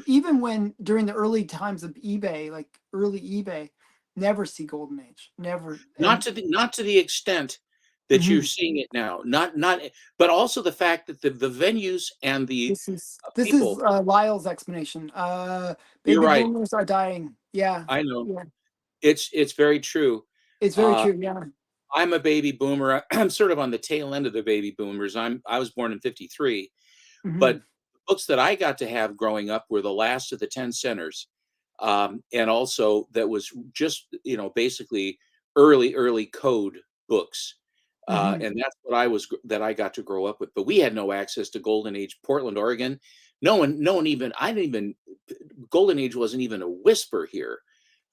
Even when during the early times of eBay, like early eBay, never see golden age, never. Not And to the extent that you're mhm. seeing it now. Not, but also the fact that the venues and the This is people. Lyle's explanation. You're Baby right. boomers are dying. Yeah, I know. yeah, It's very true. it's very Uh, true. Yeah. I'm a baby boomer. I'm sort of on the tail end of the baby boomers. I was born in '53, Hmm. but books that I got to have growing up were the last of the 10 centers, and also that was just basically early code books, Hmm. and that's what I got to grow up with. But we had no access to Golden Age Portland, Oregon. No one even I didn't even Golden Age wasn't even a whisper here.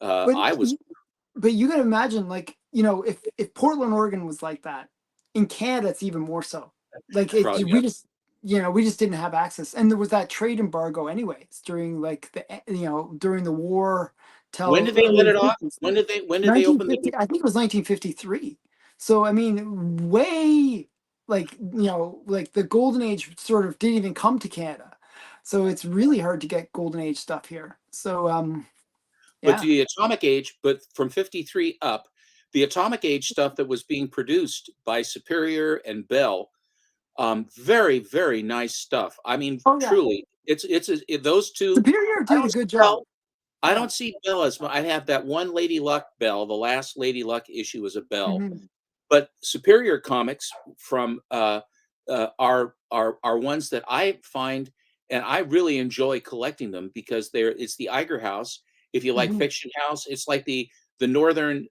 But I was but you gotta imagine, like, if Portland, Oregon was like that, in Canada, it's even more so. Like, probably, yeah. we just didn't have access, and there was that trade embargo anyways during like during the war When till did they let early it off? 50s. When did they open the 1950, I think it was 1953. So I mean, way like the golden age sort of didn't even come to Canada. So it's really hard to get golden age stuff here. So But yeah. the atomic age, but from '53 up, the atomic age stuff that was being produced by Superior and Bell, very, very nice stuff. I mean, Oh yeah. truly, those two. Superior I did a don't see good job. Bell. I Yeah. don't see Bell as I have that one Lady Luck Bell. The last Lady Luck issue was a Bell, Hmm. but Superior comics from are ones that I find, and I really enjoy collecting them because it's the Iger House. If you like Hmm. Fiction House, it's like the northern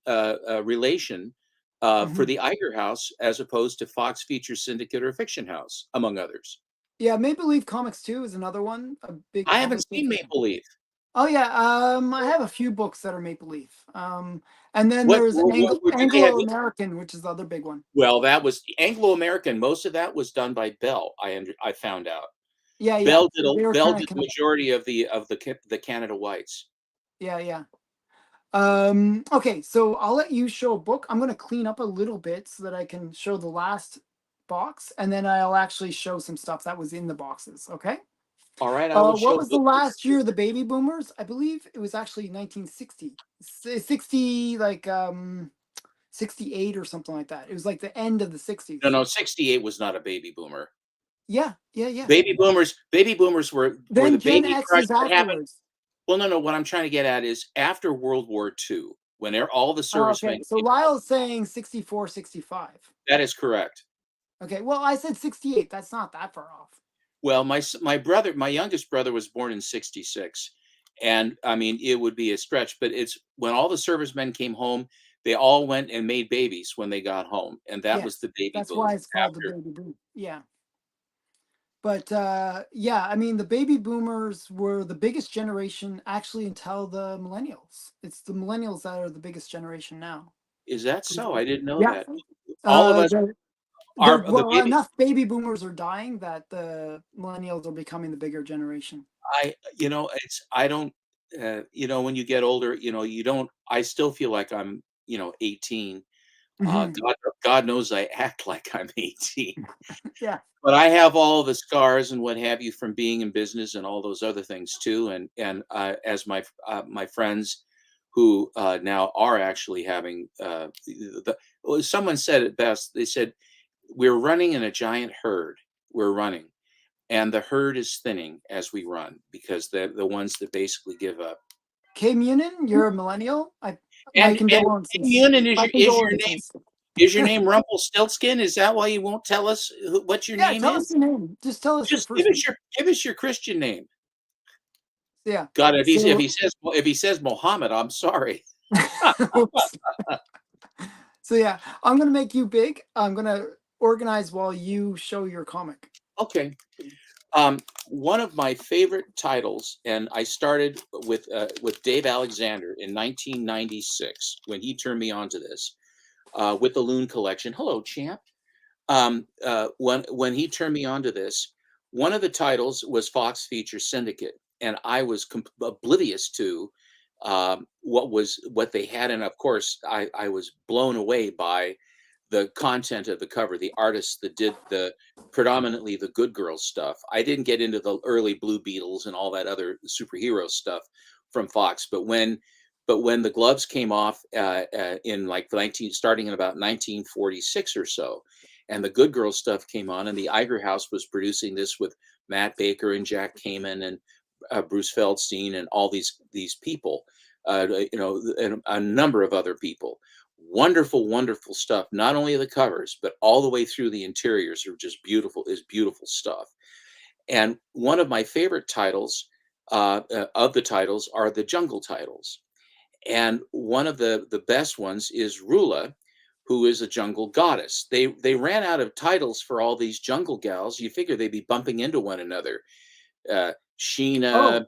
relation for Hmm. the Iger House as opposed to Fox Features Syndicate or Fiction House, among others. Yeah, Maple Leaf Comics 2 is another one, a big I haven't publisher. seen Maple Leaf. Oh yeah, I have a few books that are Maple Leaf. And then What, there's do they have? Anglo American, which is the other big one. Well, that was Anglo American. Most of that was done by Bell. I found out. Yeah, yeah. They were Bell kind did the of majority of the Canada Whites. yeah, yeah. Okay, so I'll let you show a book. I'm gonna clean up a little bit so that I can show the last box, and then I'll actually show some stuff that was in the boxes. Okay. All right, I will What show was the book number last 2. year of the baby boomers? I believe it was actually 1960. 60, like 68 or something like that. It was like the end of the No, 60s. no, '68 was not a baby boomer. Yeah, yeah, yeah. Baby boomers were Then the Gen baby X crush is that happened. afterwards. Well, no, no, what I'm trying to get at is after World War II, when all the Oh, servicemen okay. So came home. Lyle's saying 64, 65. That is correct. Okay, well, I said 68. That's not that far off. Well, my youngest brother was born in '66, and I mean it would be a stretch, but it's when all the servicemen came home, they all went and made babies when they got home, and that was Yes, the baby that's why boom it's called the after. baby boom. Yeah. But yeah, I mean, the baby boomers were the biggest generation actually until the millennials. It's the millennials that are the biggest generation now. Is that so? I didn't know Yeah. that. All of us The are the well, baby. enough baby boomers are dying that the millennials are becoming the bigger generation. It's I don't, when you get older, you don't. I still feel like I'm, 18. Hmm. God knows I act like I'm 18. Yeah. But I have all the scars and what have you from being in business and all those other things too. And as my friends who now are actually having well, someone said it best. They said we're running in a giant herd. We're running, and the herd is thinning as we run because the ones that basically give up. K Munin, you're a millennial. My And condolences. Munin My condolences. is your name Rumpelstiltskin? Is that why you won't tell us what your Yeah, name tell us is? your name. Just tell us your Just first name. give us your Christian name. Yeah. God, So if he says Mohammed, I'm sorry. oops. So yeah, I'm gonna make you big. I'm gonna organize while you show your comic. Okay. One of my favorite titles, and I started with Dave Alexander in 1996 when he turned me on to this with the Loon Collection. Hello, champ. When he turned me on to this, one of the titles was Fox Features Syndicate, and I was oblivious to what they had, and of course, I was blown away by the content of the cover, the artists that did the predominantly the Good Girls stuff. I didn't get into the early Blue Beetles and all that other superhero stuff from Fox, but But when the gloves came off in like starting in about 1946 or so, and the Good Girl stuff came on, and the Iger House was producing this with Matt Baker and Jack Kamen and Bruce Feldstein and all these people, and a number of other people. Wonderful, wonderful stuff. Not only the covers, but all the way through the interiors are just beautiful. Is beautiful stuff. And one of my favorite titles of the titles are the jungle titles. And one of the best ones is Rula, who is a jungle goddess. They ran out of titles for all these jungle gals. You figure they'd be bumping into one another. Sheena, Oh,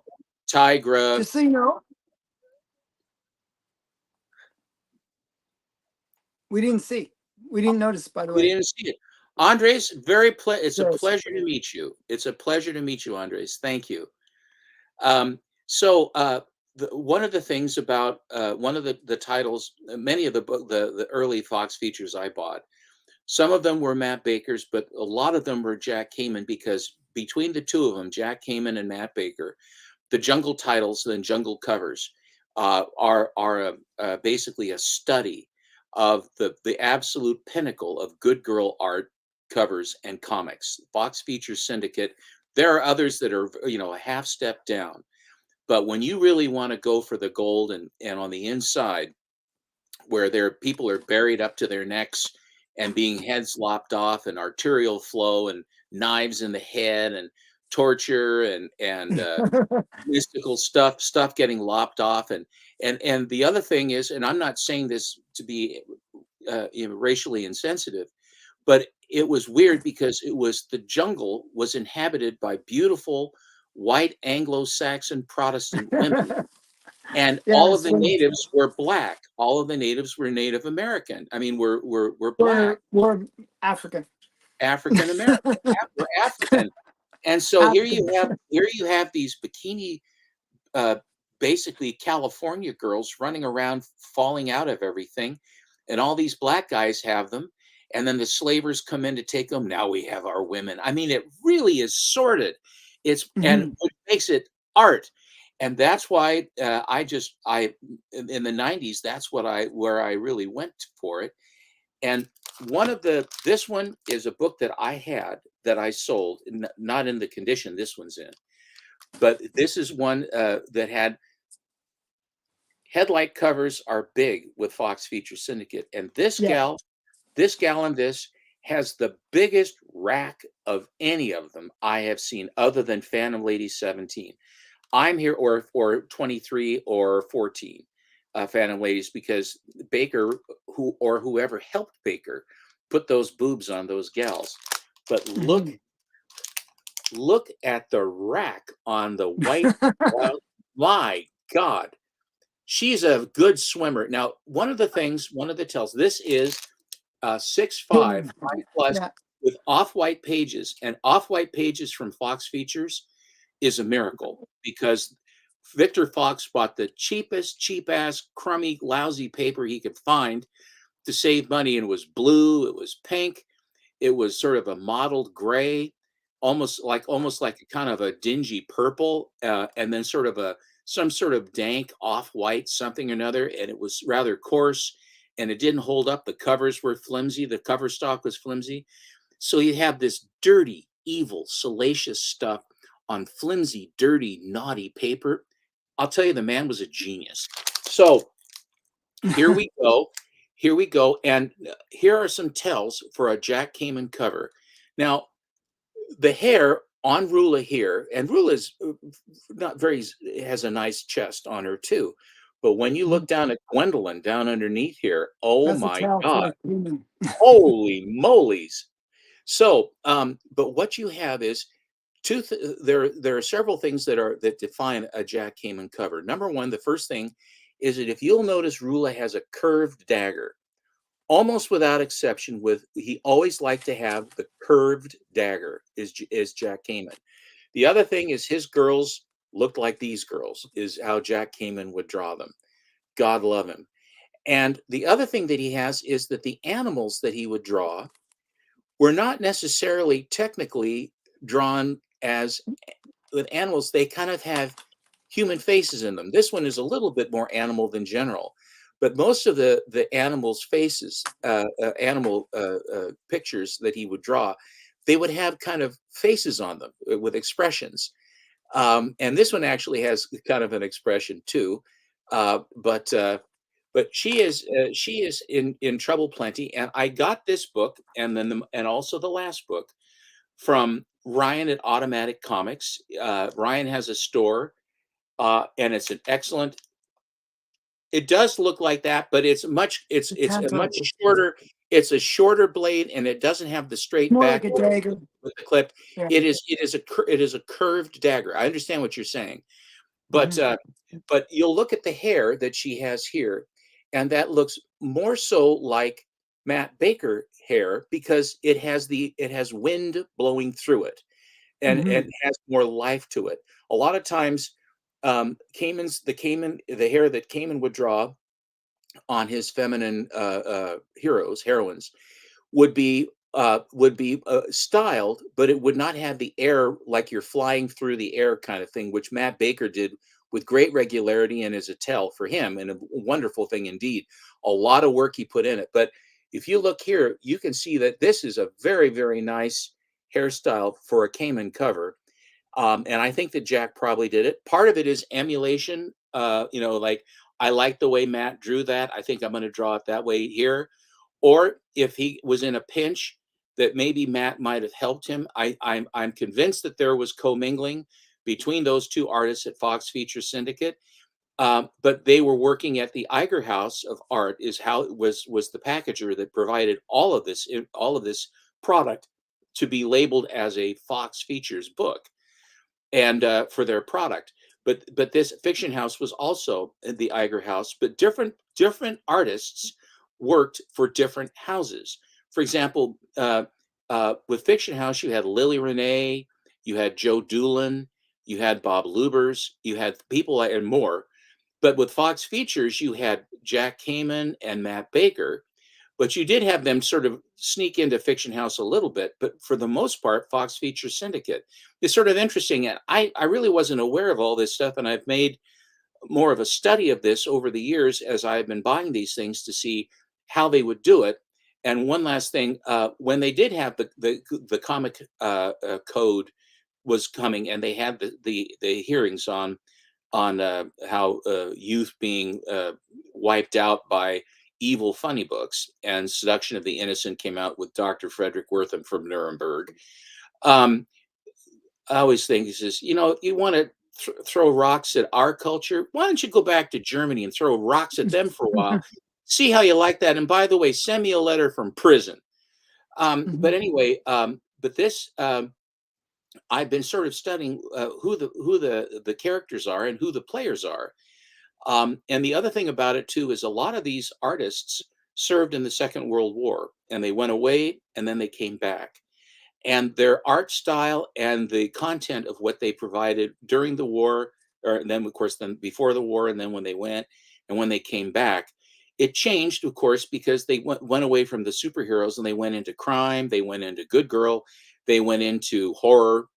Tigra. just so you know, we didn't see. We didn't notice, by the We way. didn't see it. Andres, it's a Yes. pleasure to meet you. It's a pleasure to meet you, Andres. Thank you. So one of the things about one of the titles, many of the early Fox features I bought, some of them were Matt Baker's, but a lot of them were Jack Kamen, because between the two of them, Jack Kamen and Matt Baker, the jungle titles and jungle covers are basically a study of the absolute pinnacle of good girl art covers and comics. Fox Features Syndicate. There are others that are a half step down, but when you really want to go for the gold, and on the inside, where people are buried up to their necks and being heads lopped off, and arterial flow, and knives in the head, and torture, and mystical stuff getting lopped off, and the other thing is, and I'm not saying this to be racially insensitive, but it was weird because the jungle was inhabited by beautiful white Anglo-Saxon Protestant women, and all of Yes, the natives were black. All of the natives were Native American. I mean, were black, we're African. African American, were African. And so African. here you have these bikini, uh, basically California girls running around falling out of everything, and all these black guys have them, and then the slavers come in to take them. Now we have our women. I mean, it really is sordid. And Mhm. what makes it art, and that's why I in the 90s, that's where I really went for it. And this one is a book that I had that I sold, not in the condition this one's in, but this is one that had headlight covers are big with Fox Feature Syndicate, and Yeah. this gal in this has the biggest rack of any of them I have seen, other than Phantom Lady 17. I'm here, or 23 or 14 Phantom Ladies, because Baker, whoever helped Baker, put those boobs on those gals. But Mhm. look at the rack on the white. My God, she's a good swimmer. Now, one of the tells, this is 6'5", Hidden. 5+, Yeah. with off-white pages, and off-white pages from Fox Features is a miracle, because Victor Fox bought the cheapest, cheap-ass, crummy, lousy paper he could find to save money, and it was blue, it was pink, it was sort of a mottled gray, almost like a kind of a dingy purple, and then some sort of dank off-white something or another, and it was rather coarse, and it didn't hold up. The covers were flimsy, the cover stock was flimsy. So you have this dirty, evil, salacious stuff on flimsy, dirty, naughty paper. I'll tell you, the man was a genius. So here we go. Here we go. And here are some tells for a Jack Kamen cover. Now, the hair on Rula here, and Rula's not very, has a nice chest on her too. But when you look down at Gwendolyn down underneath here, oh That's a my tell God, for human. holy moly's. So, but what you have is there are several things that define a Jack Kamen cover. Number one, the first thing is that if you'll notice, Rula has a curved dagger, almost without exception. He always liked to have the curved dagger, is Jack Kamen. The other thing is his girls looked like these girls, is how Jack Kamen would draw them. God love him. And the other thing that he has is that the animals that he would draw were not necessarily technically drawn as with animals. They kind of have human faces in them. This one is a little bit more animal than general, but most of the animals' faces, animal pictures that he would draw, they would have kind of faces on them with expressions. And this one actually has kind of an expression too. Uh, but uh, but she is in trouble plenty. And I got this book and then and also the last book from Ryan at Automatic Comics. Ryan has a store, and it's an excellent. It does look like that, but it's Can't a tell. much shorter. It's a shorter blade, and it doesn't have the straight More back like a dagger. with the clip. Yeah. It is a curved dagger. I understand what you're saying, but Mhm. but you'll look at the hair that she has here, and that looks more so like Matt Baker hair because it has wind blowing through it, and Mhm. has more life to it. A lot of times, the hair that Cayman would draw on his feminine heroines would be styled, but it would not have the air like you're flying through the air kind of thing, which Matt Baker did with great regularity and is a tell for him and a wonderful thing indeed. A lot of work he put in it. But if you look here, you can see that this is a very, very nice hairstyle for a Cayman cover. And I think that Jack probably did it. Part of it is emulation. Like I like the way Matt drew that. I think I'm going to draw it that way here. Or if he was in a pinch, that maybe Matt might have helped him. I'm convinced that there was commingling between those two artists at Fox Feature Syndicate. But they were working at the Iger House of Art. Is how it was the packager that provided all of this product to be labeled as a Fox Features book and for their product. But this fiction house was also the Iger House, but different artists worked for different houses. For example, with Fiction House, you had Lily Renee, you had Joe Doolin, you had Bob Lubers, you had people and more. But with Fox Features, you had Jack Kamen and Matt Baker, but you did have them sort of sneak into Fiction House a little bit. But for the most part, Fox Features Syndicate is sort of interesting. And I really wasn't aware of all this stuff. And I've made more of a study of this over the years as I've been buying these things to see how they would do it. And one last thing, when they did have the comic code was coming, and they had the hearings on how youth being wiped out by evil funny books, and Seduction of the Innocent came out with Dr. Frederick Wertham from Nuremberg. Um, I always think he says, you want to throw rocks at our culture? Why don't you go back to Germany and throw rocks at them for a while? See how you like that. And by the way, send me a letter from prison. But Mhm. anyway, but this I've been sort of studying who the characters are and who the players are. And the other thing about it too is a lot of these artists served in the Second World War, and they went away and then they came back. And their art style and the content of what they provided during the war, or and then of course then before the war, and then when they went and when they came back, it changed, of course, because they went away from the superheroes and they went into crime, they went into Good Girl, they went into horror,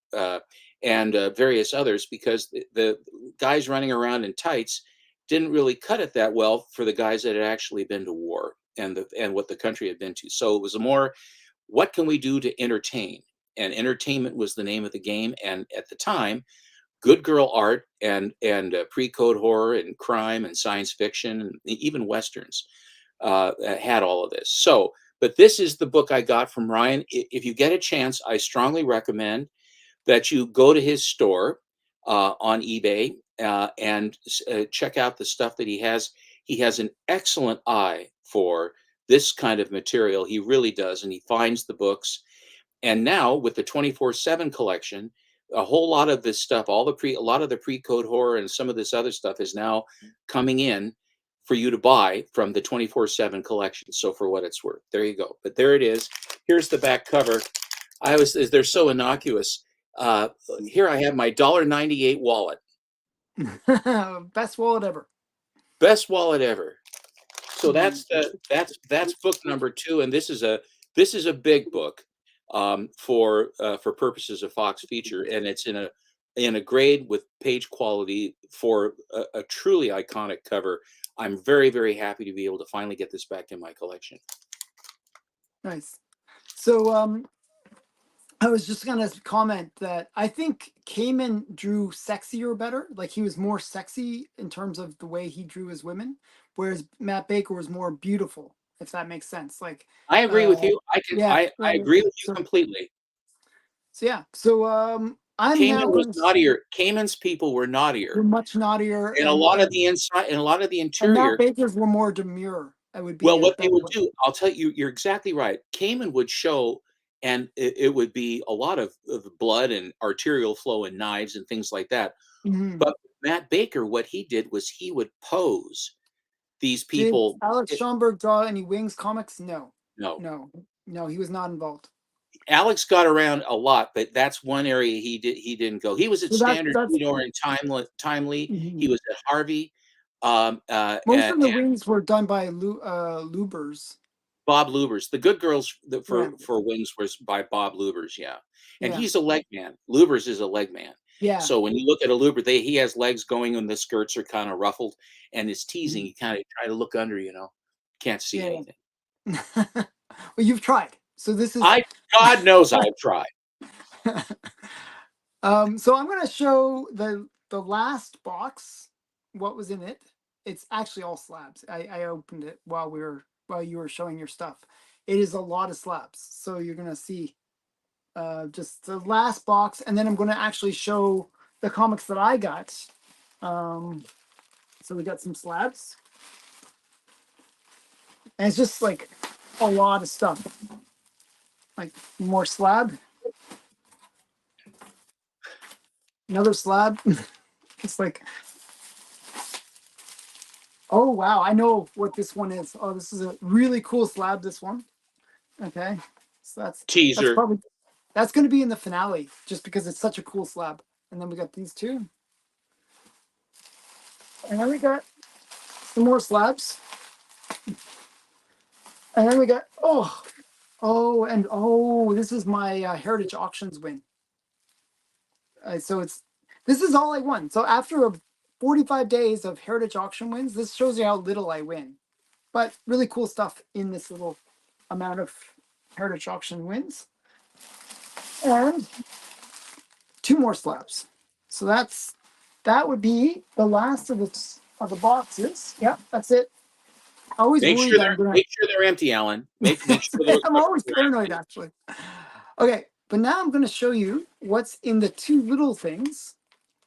and various others, because the guys running around in tights didn't really cut it that well for the guys that had actually been to war and what the country had been to. So it was a more, what can we do to entertain? And entertainment was the name of the game. And at the time, good girl art and pre-code horror and crime and science fiction and even westerns had all of this. So, but this is the book I got from Ryan. If you get a chance, I strongly recommend that you go to his store on eBay and check out the stuff that he has. He has an excellent eye for this kind of material. He really does, and he finds the books. And now with the 24/7 collection, a whole lot of this stuff, a lot of the pre-code horror and some of this other stuff is now coming in for you to buy from the 24/7 collection. So for what it's worth, there you go. But there it is. Here's the back cover. They're so innocuous. Here I have my $1.98 wallet. Best wallet ever. Best wallet ever. So Mhm. that's book number two, and this is a big book for purposes of Fox feature, and it's in a in a grade with page quality for a truly iconic cover. I'm very, very happy to be able to finally get this back in my collection. Nice. So I was just gonna comment that I think Kamen drew sexier better. Like he was more sexy in terms of the way he drew his women, whereas Matt Baker was more beautiful, if that makes sense. Like, I agree with you. yeah, I agree with you so, completely. so yeah. So I'm Cayman now was gonna. naughtier. Cayman's people were naughtier. We're much naughtier, And a lot of the inside and a lot of the and Matt interior. Baker's were more demure. It would be Well, a what they better would way. do, I'll tell you, you're exactly right. Cayman would show, and it would be a lot of blood and arterial flow and knives and things like that. Mhm. But Matt Baker, what he did was he would pose these Did people. Alex Schomburg draw any Wings comics? No, No, no, no. He was not involved. Alex got around a lot, but that's one area he didn't go. He was at So Standard that's Fedor and Timely. He mhm. was at Harvey. Most And of the Wings were done by Lubers. Bob Lubers. The Good Girls Yeah, for Wings was by Bob Lubers, yeah. And yeah, he's a leg man. Lubers is a leg man. yeah. So when you look at a Luber, he has legs going and the skirts are kind of ruffled and it's teasing. Mhm. You kind of try to look under, you know. Can't see Yeah. anything. Well, you've tried. So this is. I God knows I've tried. So I'm gonna show the last box. What was in it? It's actually all slabs. I opened it while you were showing your stuff. It is a lot of slabs. So you're gonna see just the last box, and then I'm gonna actually show the comics that I got. Um, so we got some slabs, and it's just like a lot of stuff. Like more slab, another slab. It's like, oh wow, I know what this one is. Oh, this is a really cool slab. This one. Okay, so that's Teaser. probably that's going to be in the finale, just because it's such a cool slab. And then we got these two, and then we got some more slabs, and then we got this is my Heritage Auctions win. So this is all I won. So after 45 days of Heritage Auction wins, this shows you how little I win. But really cool stuff in this little amount of Heritage Auction wins. And two more slabs. So that would be the last of the boxes. Yep, that's it. I always worry that I'm gonna. Make sure they're empty, Alan. Make sure I'm always paranoid, actually. Okay, but now I'm gonna show you what's in the two little things.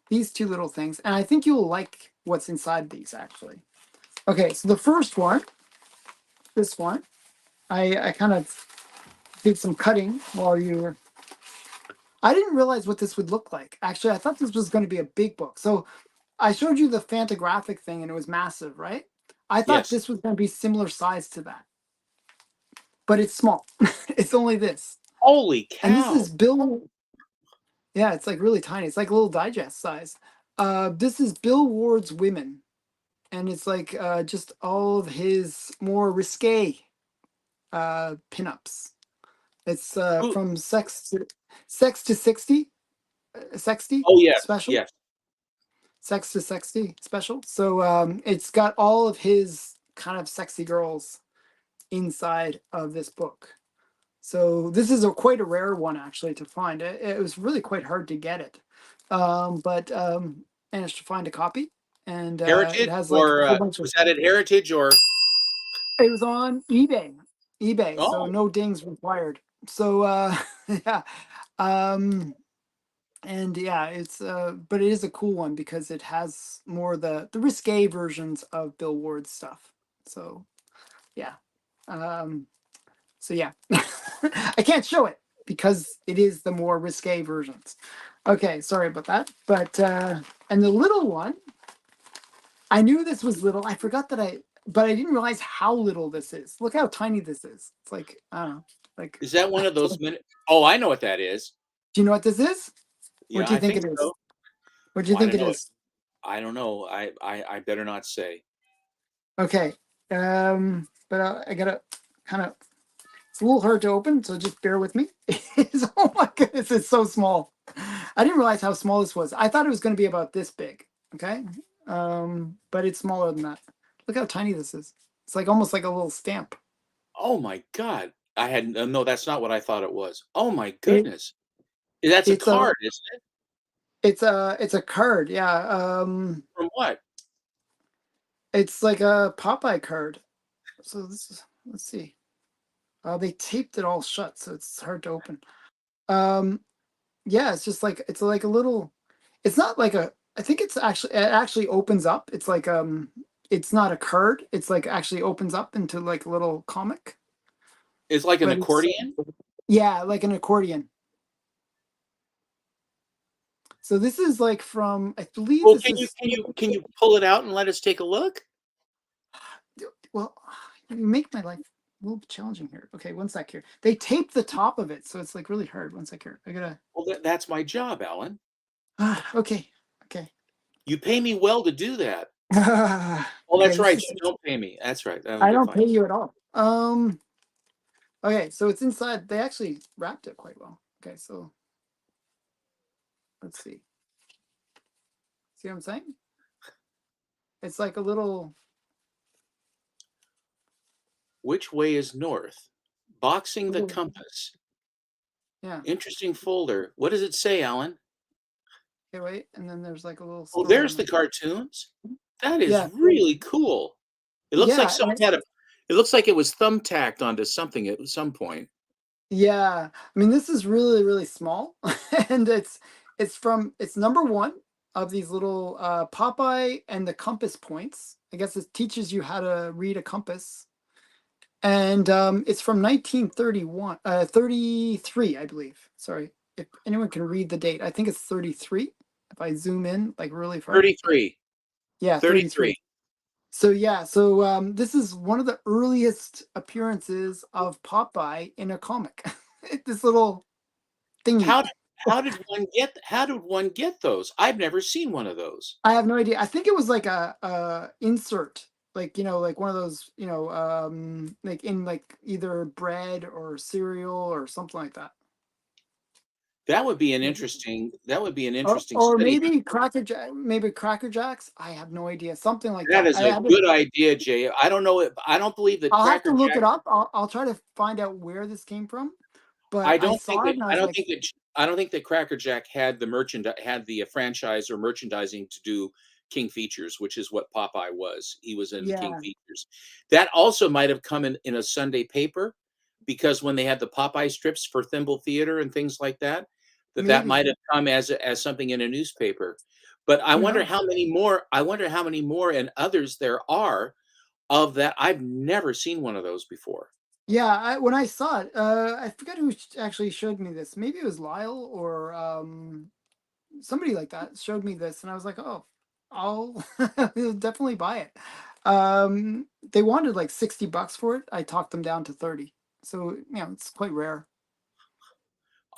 These two little things, and I think you'll like what's inside these, actually. Okay, so the first one, this one, I kind of did some cutting while you were. I didn't realize what this would look like. Actually, I thought this was going to be a big book. So I showed you the Fantagraphic thing, and it was massive, right? I thought Yes. this was going to be similar size to that, but it's small. It's only this, Holy and this cow. is Bill. Yeah, it's like really tiny. It's like a little digest size. This is Bill Ward's Women, and it's like just all of his more risque pinups. It's Who from Sex to 60, 60 Oh yes, special. yes. Sex to 60 special. So it's got all of his kind of sexy girls inside of this book. So this is quite a rare one, actually, to find. It was really quite hard to get it, but managed to find a copy, and it Heritage has like a or whole bunch of. was that at Heritage or It was on eBay, so oh, no dings required. So yeah, um, and yeah, it's but it is a cool one because it has more the risque versions of Bill Ward's stuff. So yeah, um, so yeah, I can't show it because it is the more risque versions. Okay, sorry about that. But and the little one, I knew this was little. I forgot that but I didn't realize how little this is. Look how tiny this is. It's like I don't know, like. is that one of those minute? Oh, I know what that is. Do you know what this is? What Yeah, do you I think think it is? so. What do you Well, I think don't it know. is? I don't know. I better not say. Okay. But I gotta kind of. It's a little hard to open, so just bear with me. Oh my goodness, it's so small. I didn't realize how small this was. I thought it was going to be about this big. Okay. But it's smaller than that. Look how tiny this is. It's like almost like a little stamp. Oh my god. I had no, that's not what I thought it was. Oh my It goodness. That's a it's a card, isn't it? it's a card. Yeah. From what? It's like a Popeye card. So this is, let's see. They taped it all shut, so it's hard to open. Um, yeah, it's like a little. It's not like a. I think it actually opens up. It's like it's not a card. It's like actually opens up into like a little comic. It's like an But it's accordion? yeah, like an accordion. So this is like from I believe Well, this is can you pull it out and let us take a look? well, you make my life a little challenging here. Okay, one sec here. They taped the top of it, so it's like really hard. One sec here. I gotta. Well, that's my job, Alan. Okay, okay. You pay me well to do that. Oh, Okay, that's this right. is. You don't pay me. That's right. I Okay, don't fine. pay you at all. Okay, so it's inside. They actually wrapped it quite well. Okay, so let's see. See what I'm saying? It's like a little. Which way is north? Boxing the little compass. yeah. Interesting folder. What does it say, Alan? Okay, wait, and then there's like a little Oh, story there's on the it. cartoons. That is Yeah, really cool. It looks like yeah, someone had a it looks like it was thumbtacked onto something at some point. yeah. I mean, this is really, really small, and it's number one of these little Popeye and the compass points. I guess it teaches you how to read a compass. And it's from 1931, 33, I believe. Sorry, if anyone can read the date, I think it's 33. If I zoom in like really far, 33. yeah, 33. 33. So yeah, so this is one of the earliest appearances of Popeye in a comic. This little thingy. How did how did one get those? I've never seen one of those. I have no idea. I think it was like a insert, like like one of those, like in like either bread or cereal or something like that. That would be an Or interesting or study. maybe Cracker Jacks. I have no idea. Something like That that. is a good idea, Jay. I don't know I don't believe that I'll have to Cracker look Jack it up. I'll try to find out where this came from. But I saw it and I was like, I don't think that Cracker Jack had the franchise or merchandising to do King Features, which is what Popeye was. He was in King yeah, Features. That also might have come in a Sunday paper because when they had the Popeye strips for Thimble Theater and things like that, that maybe. might have come as something in a newspaper. But Who knows? I wonder how many more and others there are of that. I've never seen one of those before. Yeah, when I saw it, I forget who actually showed me this. Maybe it was Lyle or somebody like that showed me this, and I was like, oh, I'll definitely buy it. They wanted like $60 for it. I talked them down to 30. So it's quite rare.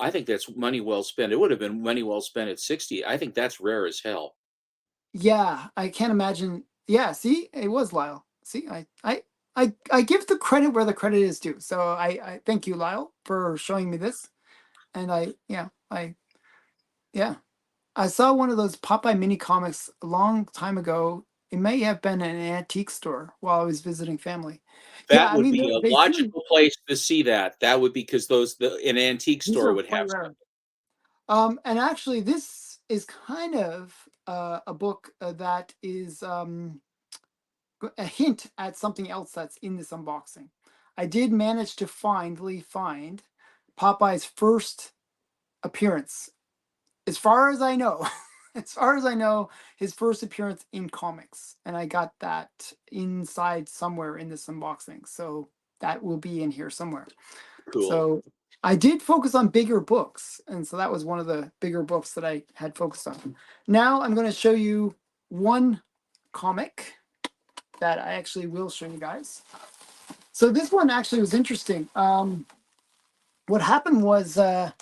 I think that's money well spent. It would have been money well spent at 60. I think that's rare as hell. Yeah, I can't imagine. Yeah, see, it was Lyle. See, I give the credit where the credit is due. So I thank you, Lyle, for showing me this. And yeah, I saw one of those Popeye mini comics a long time ago. It may have been an antique store while I was visiting family. Yeah, That I would mean be a they seem logical place to see that. That would be because an antique these store are would have quite rare. something. And actually, this is kind of a book that is a hint at something else that's in this unboxing. I did manage to find Popeye's first appearance, as far as I know. As far as I know, his first appearance in comics, and I got that inside somewhere in this unboxing. So that will be in here somewhere. Cool. So I did focus on bigger books, and so that was one of the bigger books that I had focused on. Now I'm going to show you one comic that I actually will show you guys. So this one actually was interesting. What happened was the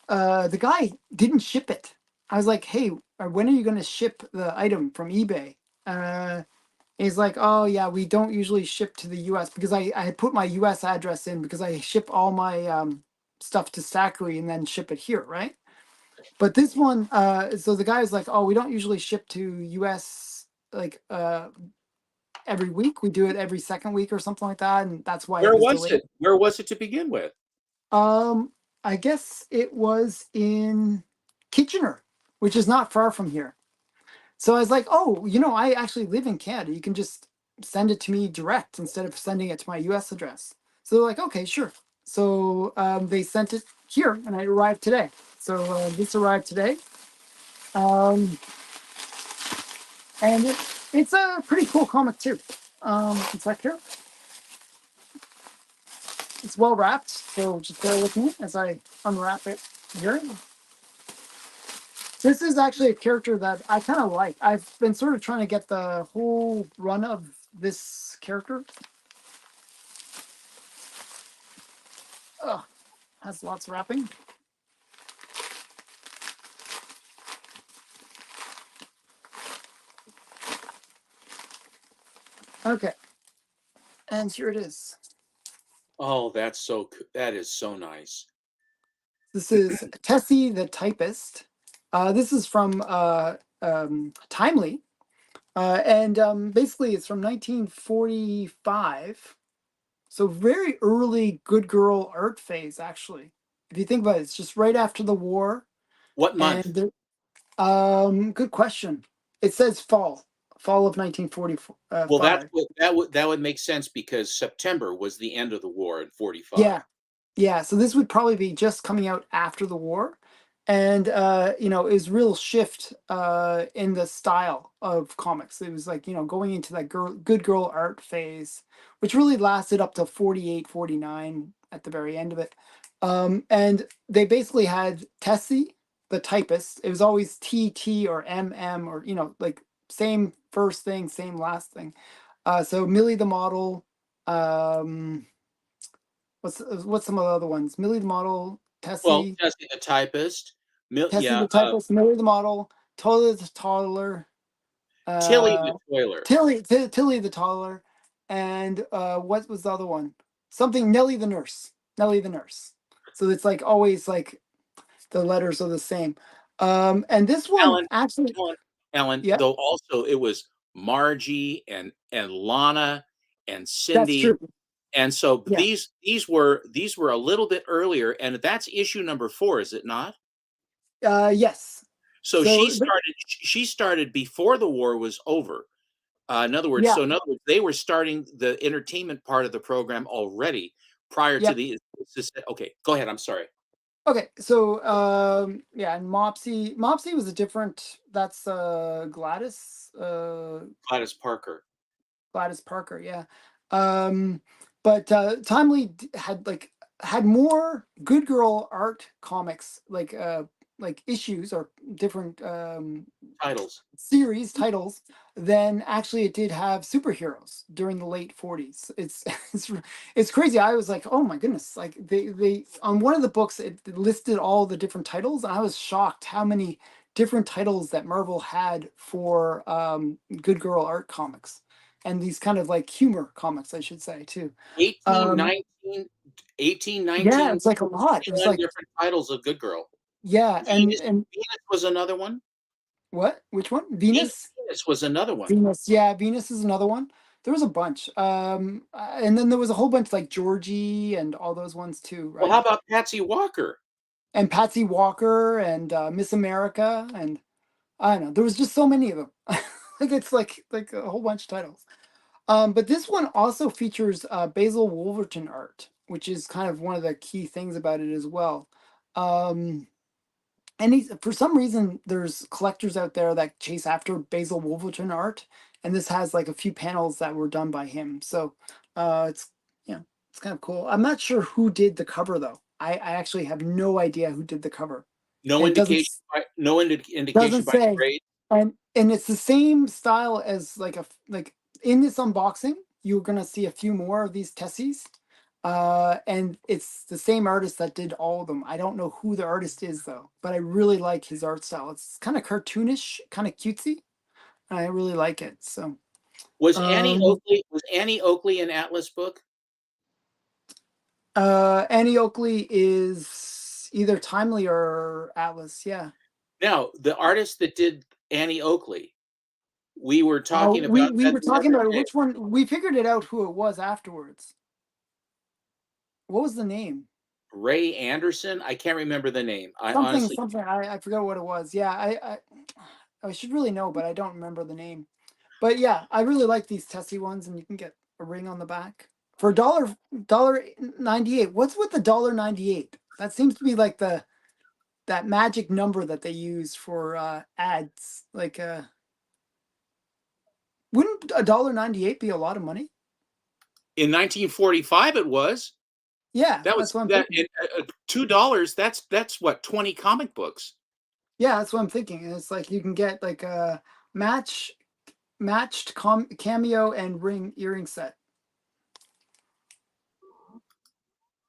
guy didn't ship it. I was like, hey, when are you going to ship the item from eBay? He's like, oh yeah, we don't usually ship to the US because I had put my US address in because I ship all my stuff to Stackry and then ship it here, right? But this one, so the guy's like, oh, we don't usually ship to US like every week. We do it every second week or something like that, and that's why it Where was was delayed. it? Where was it to begin with? Um, I guess it was in Kitchener, which is not far from here. So I was like, oh, I actually live in Canada. You can just send it to me direct instead of sending it to my US address. So they're like, okay, sure. So they sent it here and it arrived today. So this arrived today. Um, and it's a pretty cool comic too. It's like here. It's well wrapped. So just bear with me as I unwrap it here. This is actually a character that I kind of like. I've been sort of trying to get the whole run of this character. Ugh, has lots of wrapping. Okay, and here it is. Oh, that is so nice. This is Tessy the Typist. This is from Timely, and basically it's from 1945. So very early good girl art phase, actually. If you think about it, it's just right after the war. What month? And good question. It says fall of Well, 1945. that would make sense because September was the end of the war in 45. Yeah, yeah. So this would probably be just coming out after the war, and is real shift in the style of comics. It was like going into that good girl art phase, which really lasted up to 48, 49 at the very end of it. And they basically had Tessie, the typist. It was always TT or MM or like same first thing, same last thing. So Millie the model. Um, what's some of the other ones? Millie the model, Well, Tessie, Tessy the Typist, Tessie yeah, the typist, Millie the model, Tilly the toddler, Tilly the uh, Toiler. Tilly the toddler, and what was the other one? Something Nellie the nurse. Nellie the nurse. So it's like always like the letters are the same. And this one Ellen, actually, Ellen, Ellen, yeah, though also it was Margie and Lana and that's Cindy. true. And so Yeah. these were a little bit earlier, and that's issue number 4, is it not? Yes. So So she started before the war was over. yeah, In other words, they were starting the entertainment part of the program already prior to yep. the. Okay, go ahead. I'm sorry. Okay, so yeah, and Mopsy was a different. That's Gladys Parker. Gladys Parker, yeah. Um, but Timely had more good girl art comics like issues or different Titles. series titles than actually it did have superheroes during the late 40s. It's it's crazy. I was like, oh my goodness, like they on one of the books it listed all the different titles and I was shocked how many different titles that Marvel had for good girl art comics and these kind of like humor comics I should say too. 18, um 19, 18, yeah, 19, it's like a lot. It was 10 like different titles of Good Girl. yeah, and Venus was another one. what, which one? Venus? Venus was another one. Venus, yeah, Venus is another one. There was a bunch, and then there was a whole bunch like Georgie and all those ones too, Well, how right? about Patsy Walker? And Patsy Walker and Miss America, and I don't know. There was just so many of them. Like it's like a whole bunch of titles. But this one also features Basil Wolverton art, which is kind of one of the key things about it as well. Um, and he's for some reason there's collectors out there that chase after Basil Wolverton art, and this has like a few panels that were done by him. So it's it's kind of cool. I'm not sure who did the cover though. I actually have no idea who did the cover, No and indication. No indication doesn't by say. grade. And it's the same style as like in this unboxing you're gonna see a few more of these Tessies. And it's the same artist that did all of them. I don't know who the artist is though, but I really like his art style. It's kind of cartoonish, kind of cutesy, and I really like it. So um Was Annie Oakley an Atlas book? Annie Oakley is either Timely or Atlas. Yeah. Now, the artist that did Annie Oakley, we were Oh, talking about we that were the talking other about day. which one. We figured it out who it was afterwards. What was the name? Ray Anderson. I can't remember the name. I Something, honestly, something. I forgot what it was. Yeah, I should really know, but I don't remember the name. But yeah, I really like these Tessie ones, and you can get a ring on the back for $1.98. What's with the $1.98? That seems to be like that magic number that they use for ads. Like, wouldn't $1.98 be a lot of money? in 1945 it was. Yeah, That that's was what I'm that thinking. $2. That's what, 20 comic books. Yeah, that's what I'm thinking. And it's like you can get like a matched cameo and ring earring set.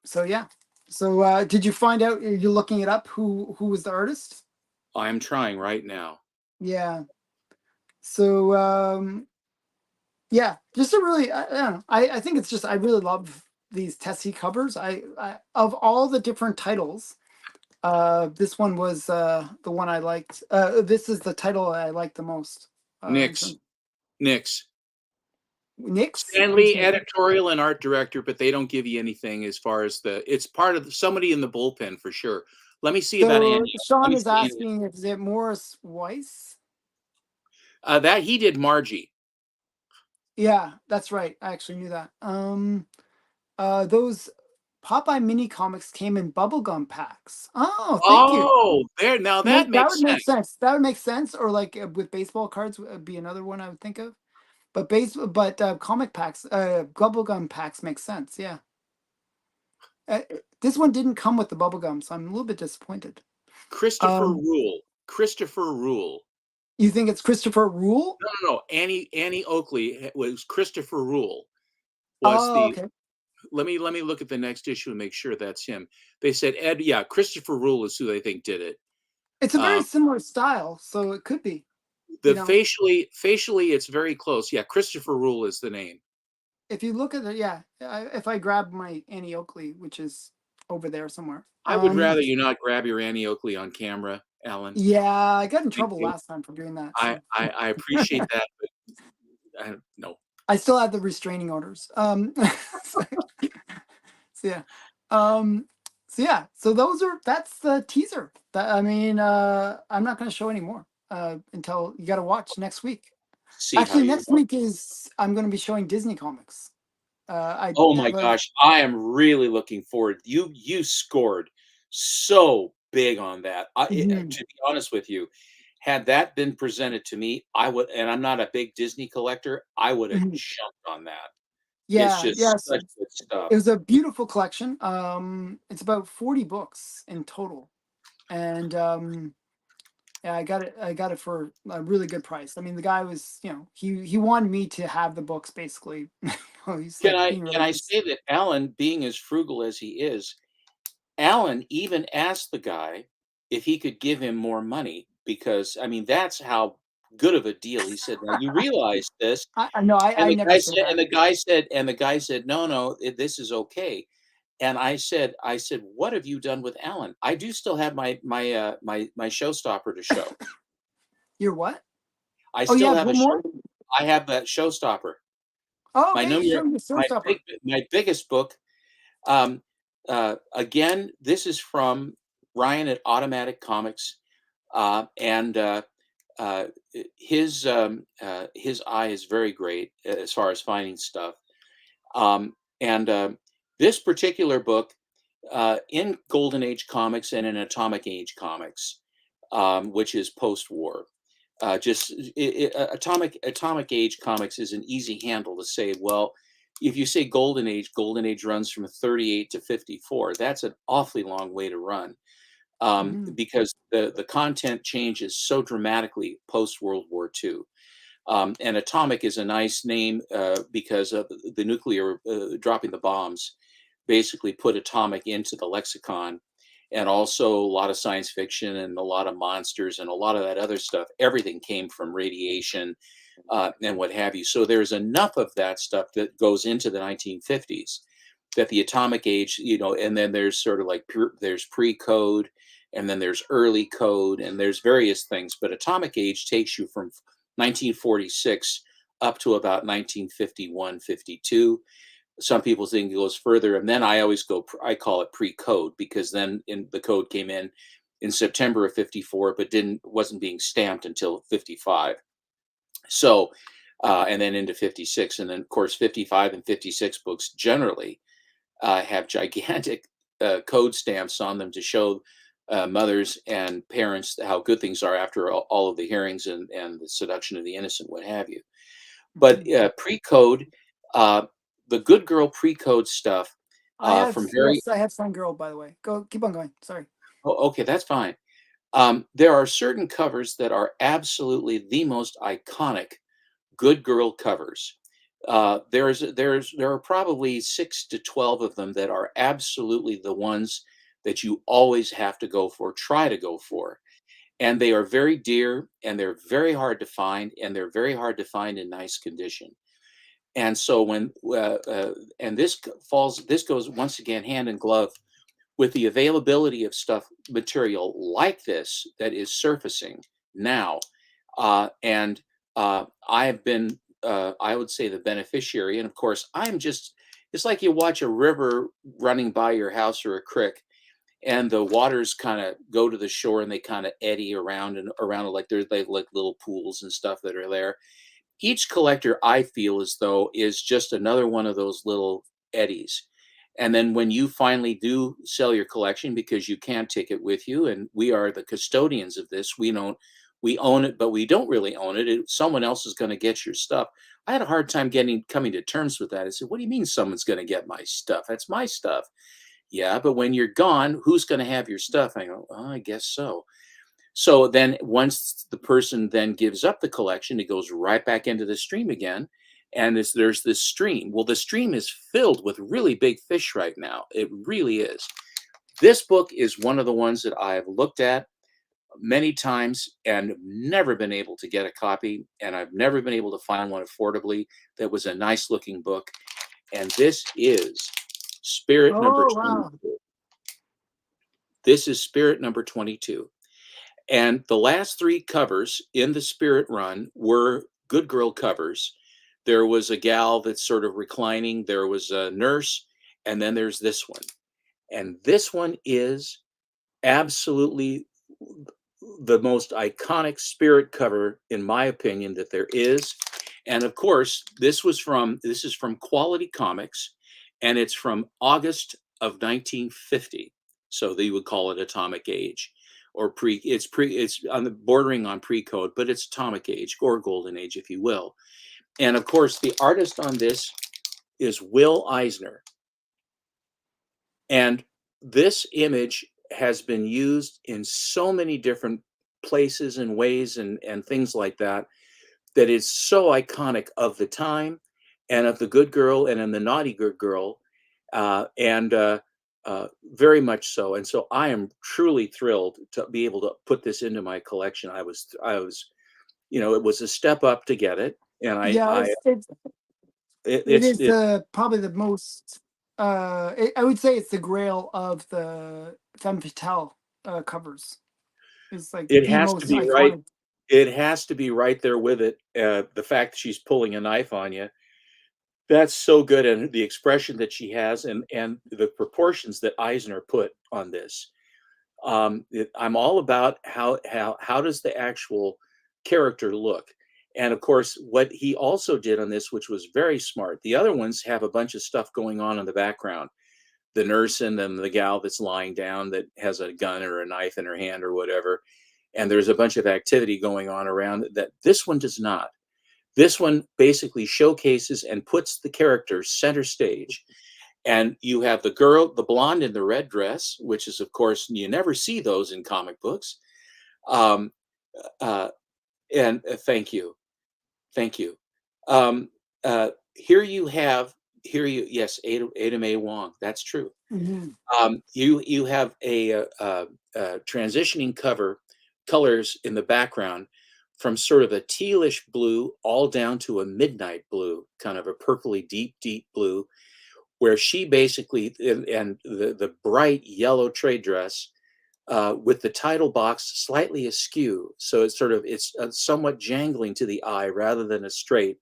So yeah. So did you find out? Are you looking it up? Who was the artist? I'm trying right now. Yeah. So yeah, just a really I don't know. I think it's just I really love these Tessie covers. I of all the different titles, this one was the one I liked. This is the title I liked the most. In Nix. terms Nix. Nick's. Stanley, editorial and art director, but they don't give you anything as far as it's part of somebody in the bullpen for sure. Let me see about So Andy. Let Sean me is see Andy. asking if is it Morris Weiss? That he did Margie. Yeah, that's right. I actually knew that. Those Popeye mini comics came in bubblegum packs. Oh, thank you. Oh, there now that That makes would make sense. sense. That would make sense. Or like with baseball cards would be another one I would think of. But comic packs, bubblegum packs make sense. Yeah. This one didn't come with the bubblegum, so I'm a little bit disappointed. Christopher Um, Rule. Christopher Rule. you think it's Christopher Rule? No. Annie Oakley was Christopher Rule. Was Oh, the okay. let me look at the next issue and make sure that's him. They said Ed, yeah, Christopher Rule is who they think did it. It's a very Um, similar style, so it could be. the You know, facially it's very close. Yeah, Christopher Rule is the name. if you look at it, yeah. If I grab my Annie Oakley, which is over there somewhere. I would rather you not grab your Annie Oakley on camera, Alan. Yeah, I got in Thank trouble you. last time for doing that. I So I, I appreciate that, but I no. I still have the restraining orders. So, so yeah. Um, so yeah. So that's the teaser. That I mean, I'm not going to show any more until you got to watch next week. See how Actually, you next are. week is I'm going to be showing Disney comics. I Oh my have a gosh, I am really looking forward. You scored so big on that. mhm, To be honest with you, had that been presented to me, I would, and I'm not a big Disney collector, I would have mhm. jumped on that. It's Yeah, just yes. such good It stuff. was a beautiful collection. It's about 40 books in total, and yeah, I got it for a really good price. I mean, the guy was, he wanted me to have the books basically. He's Can like I being can really I nice. say that Alan, being as frugal as he is, Alan even asked the guy if he could give him more money because, I mean, that's how good of a deal. He said, "Now you realize this." I know I never say that. And the guy said, "No, no, this is okay." And I said, "What have you done with Alan?" I do still have my Showstopper to show. You're what? I Oh, you still have have a one show. more? I have that Showstopper. Oh, My okay. number, Show me the Showstopper. my biggest book. Um, again, this is from Ryan at Automatic Comics, and uh, his eye is very great as far as finding stuff. And this particular book, in Golden Age comics and in Atomic Age comics, which is post-war. Just Atomic Age comics is an easy handle to say. Well, if you say Golden Age runs from 38 to 54. That's an awfully long way to run, Mhm, because the content changes so dramatically post World War II. And atomic is a nice name because of the nuclear dropping the bombs basically put atomic into the lexicon, and also a lot of science fiction and a lot of monsters and a lot of that other stuff. Everything came from radiation and what have you. So there's enough of that stuff that goes into the 1950s. that the atomic age, and then there's sort of like there's pre-code, and then there's early code, and there's various things. But atomic age takes you from 1946 up to about 1951, 52. Some people think it goes further, and then I call it pre-code, because then the code came in September of 54, but wasn't being stamped until 55. So, and then into 56, and then of course 55 and 56 books generally have gigantic code stamps on them to show mothers and parents how good things are after all of the hearings and the seduction of the innocent, what have you. But Mhm. pre-code, uh, the good girl pre-code stuff from Harry. I have Sun Girl, by the way. Keep on going. Sorry. Oh, okay, that's fine. There are certain covers that are absolutely the most iconic good girl covers. There are probably 6 to 12 of them that are absolutely the ones that you always have to go for, try to go for. And they are very dear, and they're very hard to find, and they're very hard to find in nice condition. And so and this goes once again hand in glove with the availability of material like this that is surfacing now. And I have been, I would say, the beneficiary. And of course, it's like you watch a river running by your house, or a creek, and the waters kind of go to the shore, and they kind of eddy around and around it, like there's like little pools and stuff that are there. Each collector, I feel as though, is just another one of those little eddies. And then when you finally do sell your collection, because you can't take it with you, and we are the custodians of this, we own it, but we don't really own it. Someone else is going to get your stuff. I had a hard time coming to terms with that. I said, "What do you mean someone's going to get my stuff? That's my stuff." Yeah, but when you're gone, who's going to have your stuff? I go, "Oh, I guess so." So then once the person then gives up the collection, it goes right back into the stream again. And there's this stream. Well, the stream is filled with really big fish right now. It really is. This book is one of the ones that I have looked at many times and never been able to get a copy. And I've never been able to find one affordably that was a nice looking book. And this is Spirit number Oh, wow. 22. This is Spirit number 22. And the last 3 covers in the Spirit run were good girl covers. There was a gal that's sort of reclining, there was a nurse, and then there's this one. And this one is absolutely the most iconic Spirit cover, in my opinion, that there is. And of course, this is from Quality Comics, and it's from August of 1950. So they would call it Atomic Age, or it's on the bordering on pre-code, but it's Atomic Age or Golden Age, if you will. And of course, the artist on this is Will Eisner. And this image has been used in so many different places and ways and things like that, that is so iconic of the time, and of the good girl and the naughty good girl, and very much so. And so I am truly thrilled to be able to put this into my collection. It was a step up to get it, and Yeah, it it's is probably the most. I would say it's the grail of the femme fatale covers. It's like it the has to most be right. iconic. It has to be right there with it. The fact that she's pulling a knife on you, that's so good, and the expression that she has, and the proportions that Eisner put on this. I'm all about how does the actual character look, and of course, what he also did on this, which was very smart. The other ones have a bunch of stuff going on in the background. The nurse, and then the gal that's lying down that has a gun or a knife in her hand or whatever, and there's a bunch of activity going on around that. This one does not. This one basically showcases and puts the character center stage. And you have the girl, the blonde in the red dress, which is, of course, you never see those in comic books. Um, uh, and Thank you, thank you. Um, Here you have, yes, Ada Mae Wong. That's true. Mhm. You have a transitioning colors in the background, from sort of a tealish blue all down to a midnight blue, kind of a purpley deep blue, where she basically and the bright yellow trade dress with the title box slightly askew, so it's somewhat jangling to the eye rather than a straight,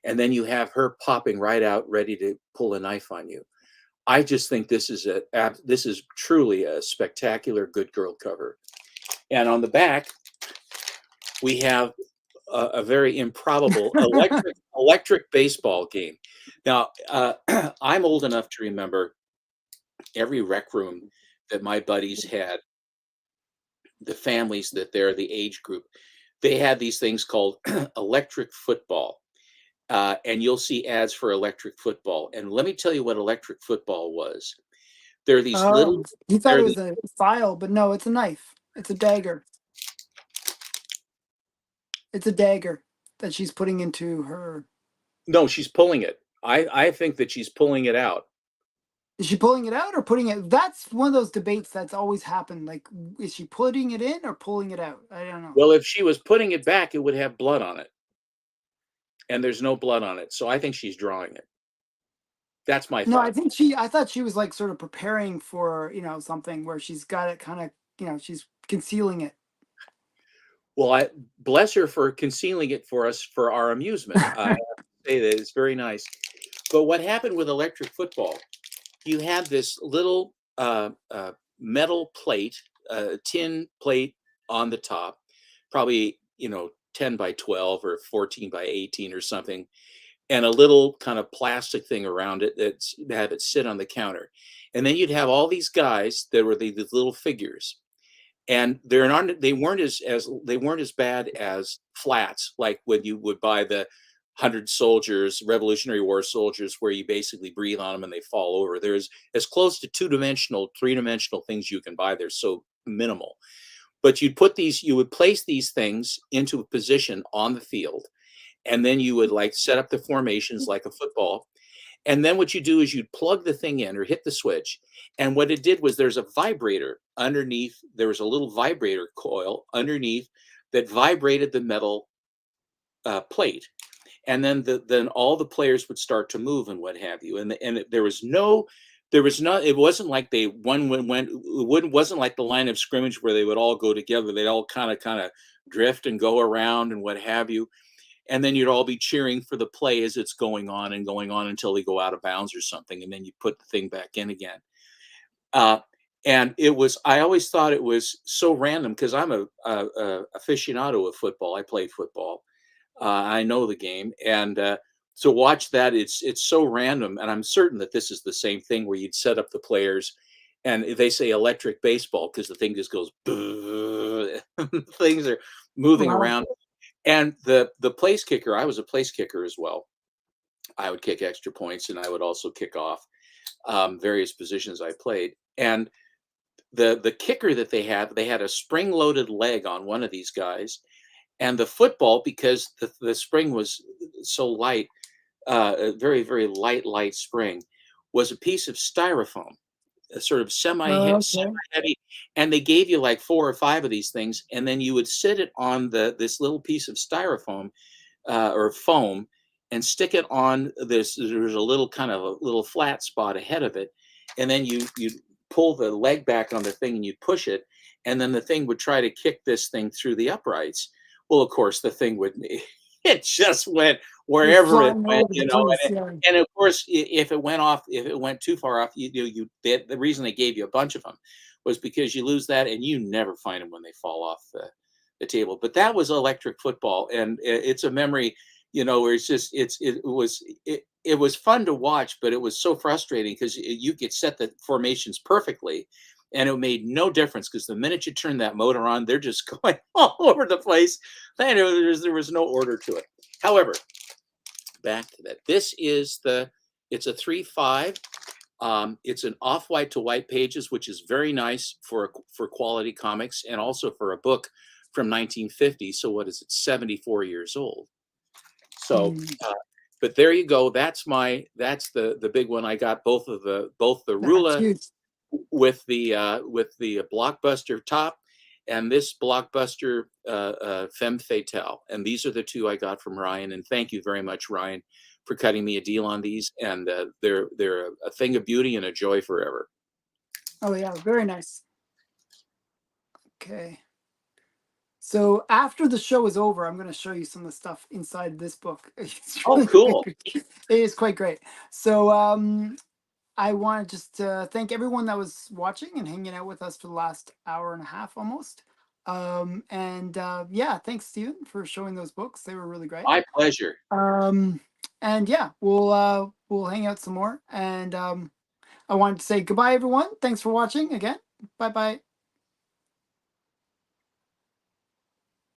and then you have her popping right out, ready to pull a knife on you. I just think this is truly a spectacular good girl cover. And on the back, we have a very improbable electric baseball game. Now, I'm old enough to remember every rec room that my buddies had, the families that they're the age group, they had these things called electric football. And you'll see ads for electric football. And let me tell you what electric football was. There are these little, Oh, you thought there it are was the, a file, but no, it's a knife. It's a dagger. It's a dagger that she's putting into her. no, she's pulling it. I think that she's pulling it out. Is she pulling it out or putting it? That's one of those debates that's always happened. Like, is she putting it in or pulling it out? I don't know. Well, if she was putting it back, it would have blood on it. And there's no blood on it. So I think she's drawing it. That's my No, I thought. think I thought she was like sort of preparing for, something where she's got it kind of, she's concealing it. Well, I bless her for concealing it for us for our amusement. I have to say that it's very nice. But what happened with electric football? You had this little metal plate, tin plate on the top, probably 10 by 12 or 14 by 18 or something, and a little kind of plastic thing around it that's have it sit on the counter. And then you'd have all these guys that were these little figures, and they weren't as bad as flats, like when you would buy the 100 soldiers, Revolutionary War soldiers, where you basically breathe on them and they fall over. There's as close to two-dimensional, three-dimensional things you can buy. They're so minimal. But you would place these things into a position on the field, and then you would like set up the formations like a football. And then what you do is you'd plug the thing in or hit the switch. And what it did was there's a vibrator underneath. There was a little vibrator coil underneath that vibrated the metal plate. And then all the players would start to move and what have you. There was not. It wasn't like they one went. It wasn't like the line of scrimmage where they would all go together. They'd all kind of drift and go around and what have you, and then you'd all be cheering for the play as it's going on and going on until they go out of bounds or something, and then you put the thing back in again. Uh, and I always thought it was so random because I'm a aficionado of football. I played football. I know the game, and to watch that, it's so random. And I'm certain that this is the same thing where you'd set up the players, and they say electric baseball because the thing just goes, things are moving Wow. around. And the place kicker, I was a place kicker as well. I would kick extra points, and I would also kick off various positions I played. And the kicker that they had a spring loaded leg on one of these guys, and the football, because the spring was so light, a very very light spring, was a piece of styrofoam, a sort of Oh, semi okay. heavy, and they gave you like 4 or 5 of these things, and then you would sit it on this little piece of styrofoam or foam and stick it on this. There's a little kind of a little flat spot ahead of it, and then you pull the leg back on the thing and you push it, and then the thing would try to kick this thing through the uprights. Well, of course, the thing would it just went It's wherever it flying all went, over the place. Yeah. and of course, if it went off, if it went too far off, the reason they gave you a bunch of them was because you lose that and you never find them when they fall off the table. But that was electric football, and it's a memory, where it's just it was fun to watch, but it was so frustrating because you could set the formations perfectly, and it made no difference because the minute you turn that motor on, they're just going all over the place. There was no order to it. However, back to that. It's a 3.5. It's an off-white to white pages, which is very nice for quality comics and also for a book from 1950. So what is it? 74 years old. So, Mm, but there you go. That's the big one. I got both the that's Rula huge. with the blockbuster top and this blockbuster femme fatale, and these are the two I got from Ryan. And thank you very much, Ryan, for cutting me a deal on these, and they're a thing of beauty and a joy forever. Oh yeah, very nice. Okay. So after the show is over, I'm going to show you some of the stuff inside this book. It's Oh, really quite cool. great. It is quite great. So I want to just thank everyone that was watching and hanging out with us for the last hour and a half almost. And yeah, thanks, Steven, for showing those books. They were really great. My pleasure. And yeah, we'll hang out some more. And I wanted to say goodbye, everyone. Thanks for watching again. Bye bye.